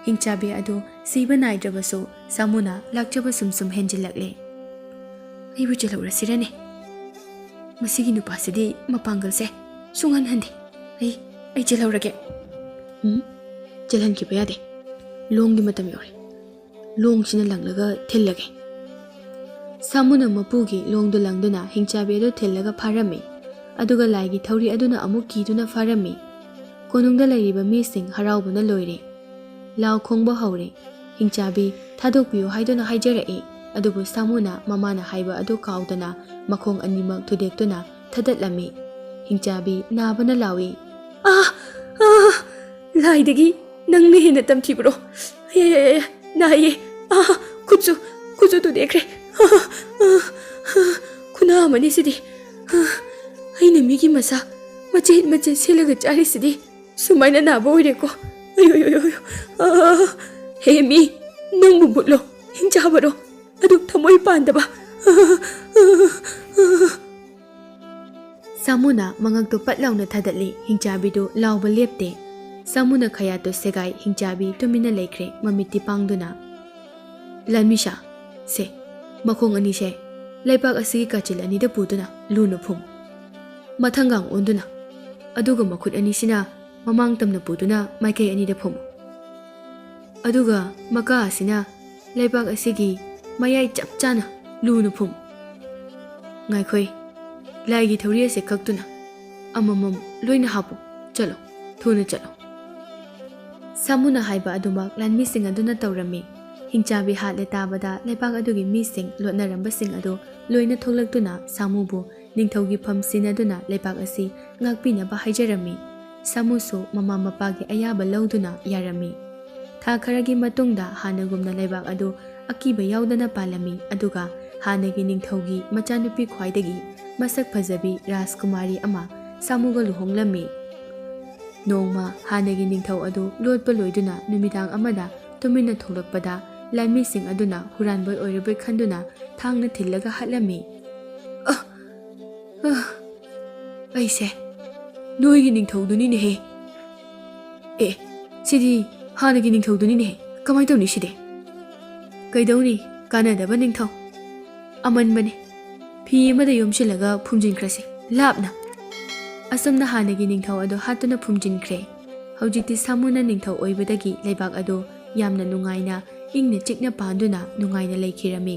हिंचाबी अदु सीबा नाइद्रबसु सामुना लाक्चबा सुमसुम हेंजिलक्ले अइबु चलौरसिरने मसिगी नुपासिदी मपांगलसे सुंगन हंदे आई चलौरगे चलहन की यादे लोंग की मतम योरे लोंग सिना लंगलगा थिल्लगे सामुना मपुगी लोंगदो लंगदुना हिंचाबी अदु थिल्लगा फारमी अदुगा लाइगी थौरी अदुना अमुक कीदुना फारमी कोनुंगदा लैरिबा मिसिंग हराउबना लोइरे लाउ खोंगबा हौरे हिंचाबी थादोकपियो हाइदुना हाइजरए अदुबु सामुना ममाना हाइबा अदु काउदना मखोंग अनिमक थुदेक्तुना थदतलमी हिंचाबी नाबना लावी लाइदगी नंगने हेन तमथिब्रो नाये कुचु तो देखरे खुना मनी सिदी अइने मिगी मसा मचे सेलगा चारी सिदी सुमाइना नाबो ओइरेको अयो हे मी नंगबु बुलो हिंचाबरो अदु थमोय पांदबा सामुना मंगक पटलाउना थदली हिंचाबीदु लाउबा लेपते सामुना खयातो सेगाई हिंचाबी तुमिना लेख्रे ममिति पांगदुना लानमिशा से मखोंग अनि से लैपाक असि काचिल अनि द पुदुना लुनु फुम मथंगांग ओंदुना अदुगा मखुत अनि सिना ममांग तमना पुदुना माइकै अनि द फुम अदुगा मका असिना लैपाक असिगी मयाई चपचाना लुनु फुम ngai लाइगी थौरी से कक्तुना अममम लोइना हापु चलो थुना चलो सामुना हाइबा अदुमक लानमी सिंग अदुना तौरमी हिंचाबी हाले ताबदा लेपाक अदुगी मी सिंग लोनरंबा सिंग अदु लोइना थोलक्तुना सामुबु निंगथौगी फमसिन अदुना लेपाक असि ngakpinaba हाइजरमी सामुसु ममा मपागी अयाबा लौदुना यारमी था खरगी मतुंगदा हानगुमना लेबाक अदु अकीबा याउदना पालमी अदुगा हानगी निंगथौगी मचानुपी ख्वाइदगी मसक फजबी राजकुमारी अमा सामुगा लुहोंगलमी नोंमा हानगी निंगथौ अदु लोटपा लोइदुना नुमिदांग अमदा तुमिना थोलकपदा लानमिसिंग अदुना हुरानबोय ओइरबोय खंदुना थांगना थिल्लगा हलमी ऐसे नोइगी निंगथौदुनी ने ए सिदी हानगी निंगथौदुनी ने कमाय तौनी सिदे कैदौनी कानादबा निंगथौ ꯑꯃꯟꯕꯅꯤ ꯐꯤ ꯑꯃꯗ ꯌꯣꯝꯁꯤꯜꯂꯒ ꯐꯨꯝꯖꯤꯟꯈ꯭ꯔꯁꯤ ꯂꯥꯞꯅ ꯑꯁꯨꯝꯅ ꯍꯥꯟꯅꯒꯤ ꯅꯤꯡꯊꯧ ꯑꯗꯨ ꯍꯥꯠꯇꯨꯅ ꯐꯨꯝꯖꯤꯟꯈ꯭ꯔꯦ ꯍꯧꯖꯤꯛꯇꯤ ꯁꯥꯃꯨꯅ ꯅꯤꯡꯊꯧ ꯑꯣꯏꯕꯗꯒꯤ ꯂꯩꯕꯥꯛ ꯑꯗꯨ ꯌꯥꯝꯅ ꯅꯨꯡꯉꯥꯏꯅ ꯏꯪꯅ ꯆꯤꯛꯅ ꯄꯥꯟꯗꯨꯅ ꯅꯨꯡꯉꯥꯏꯅ ꯂꯩꯈꯤꯔꯝꯃꯤ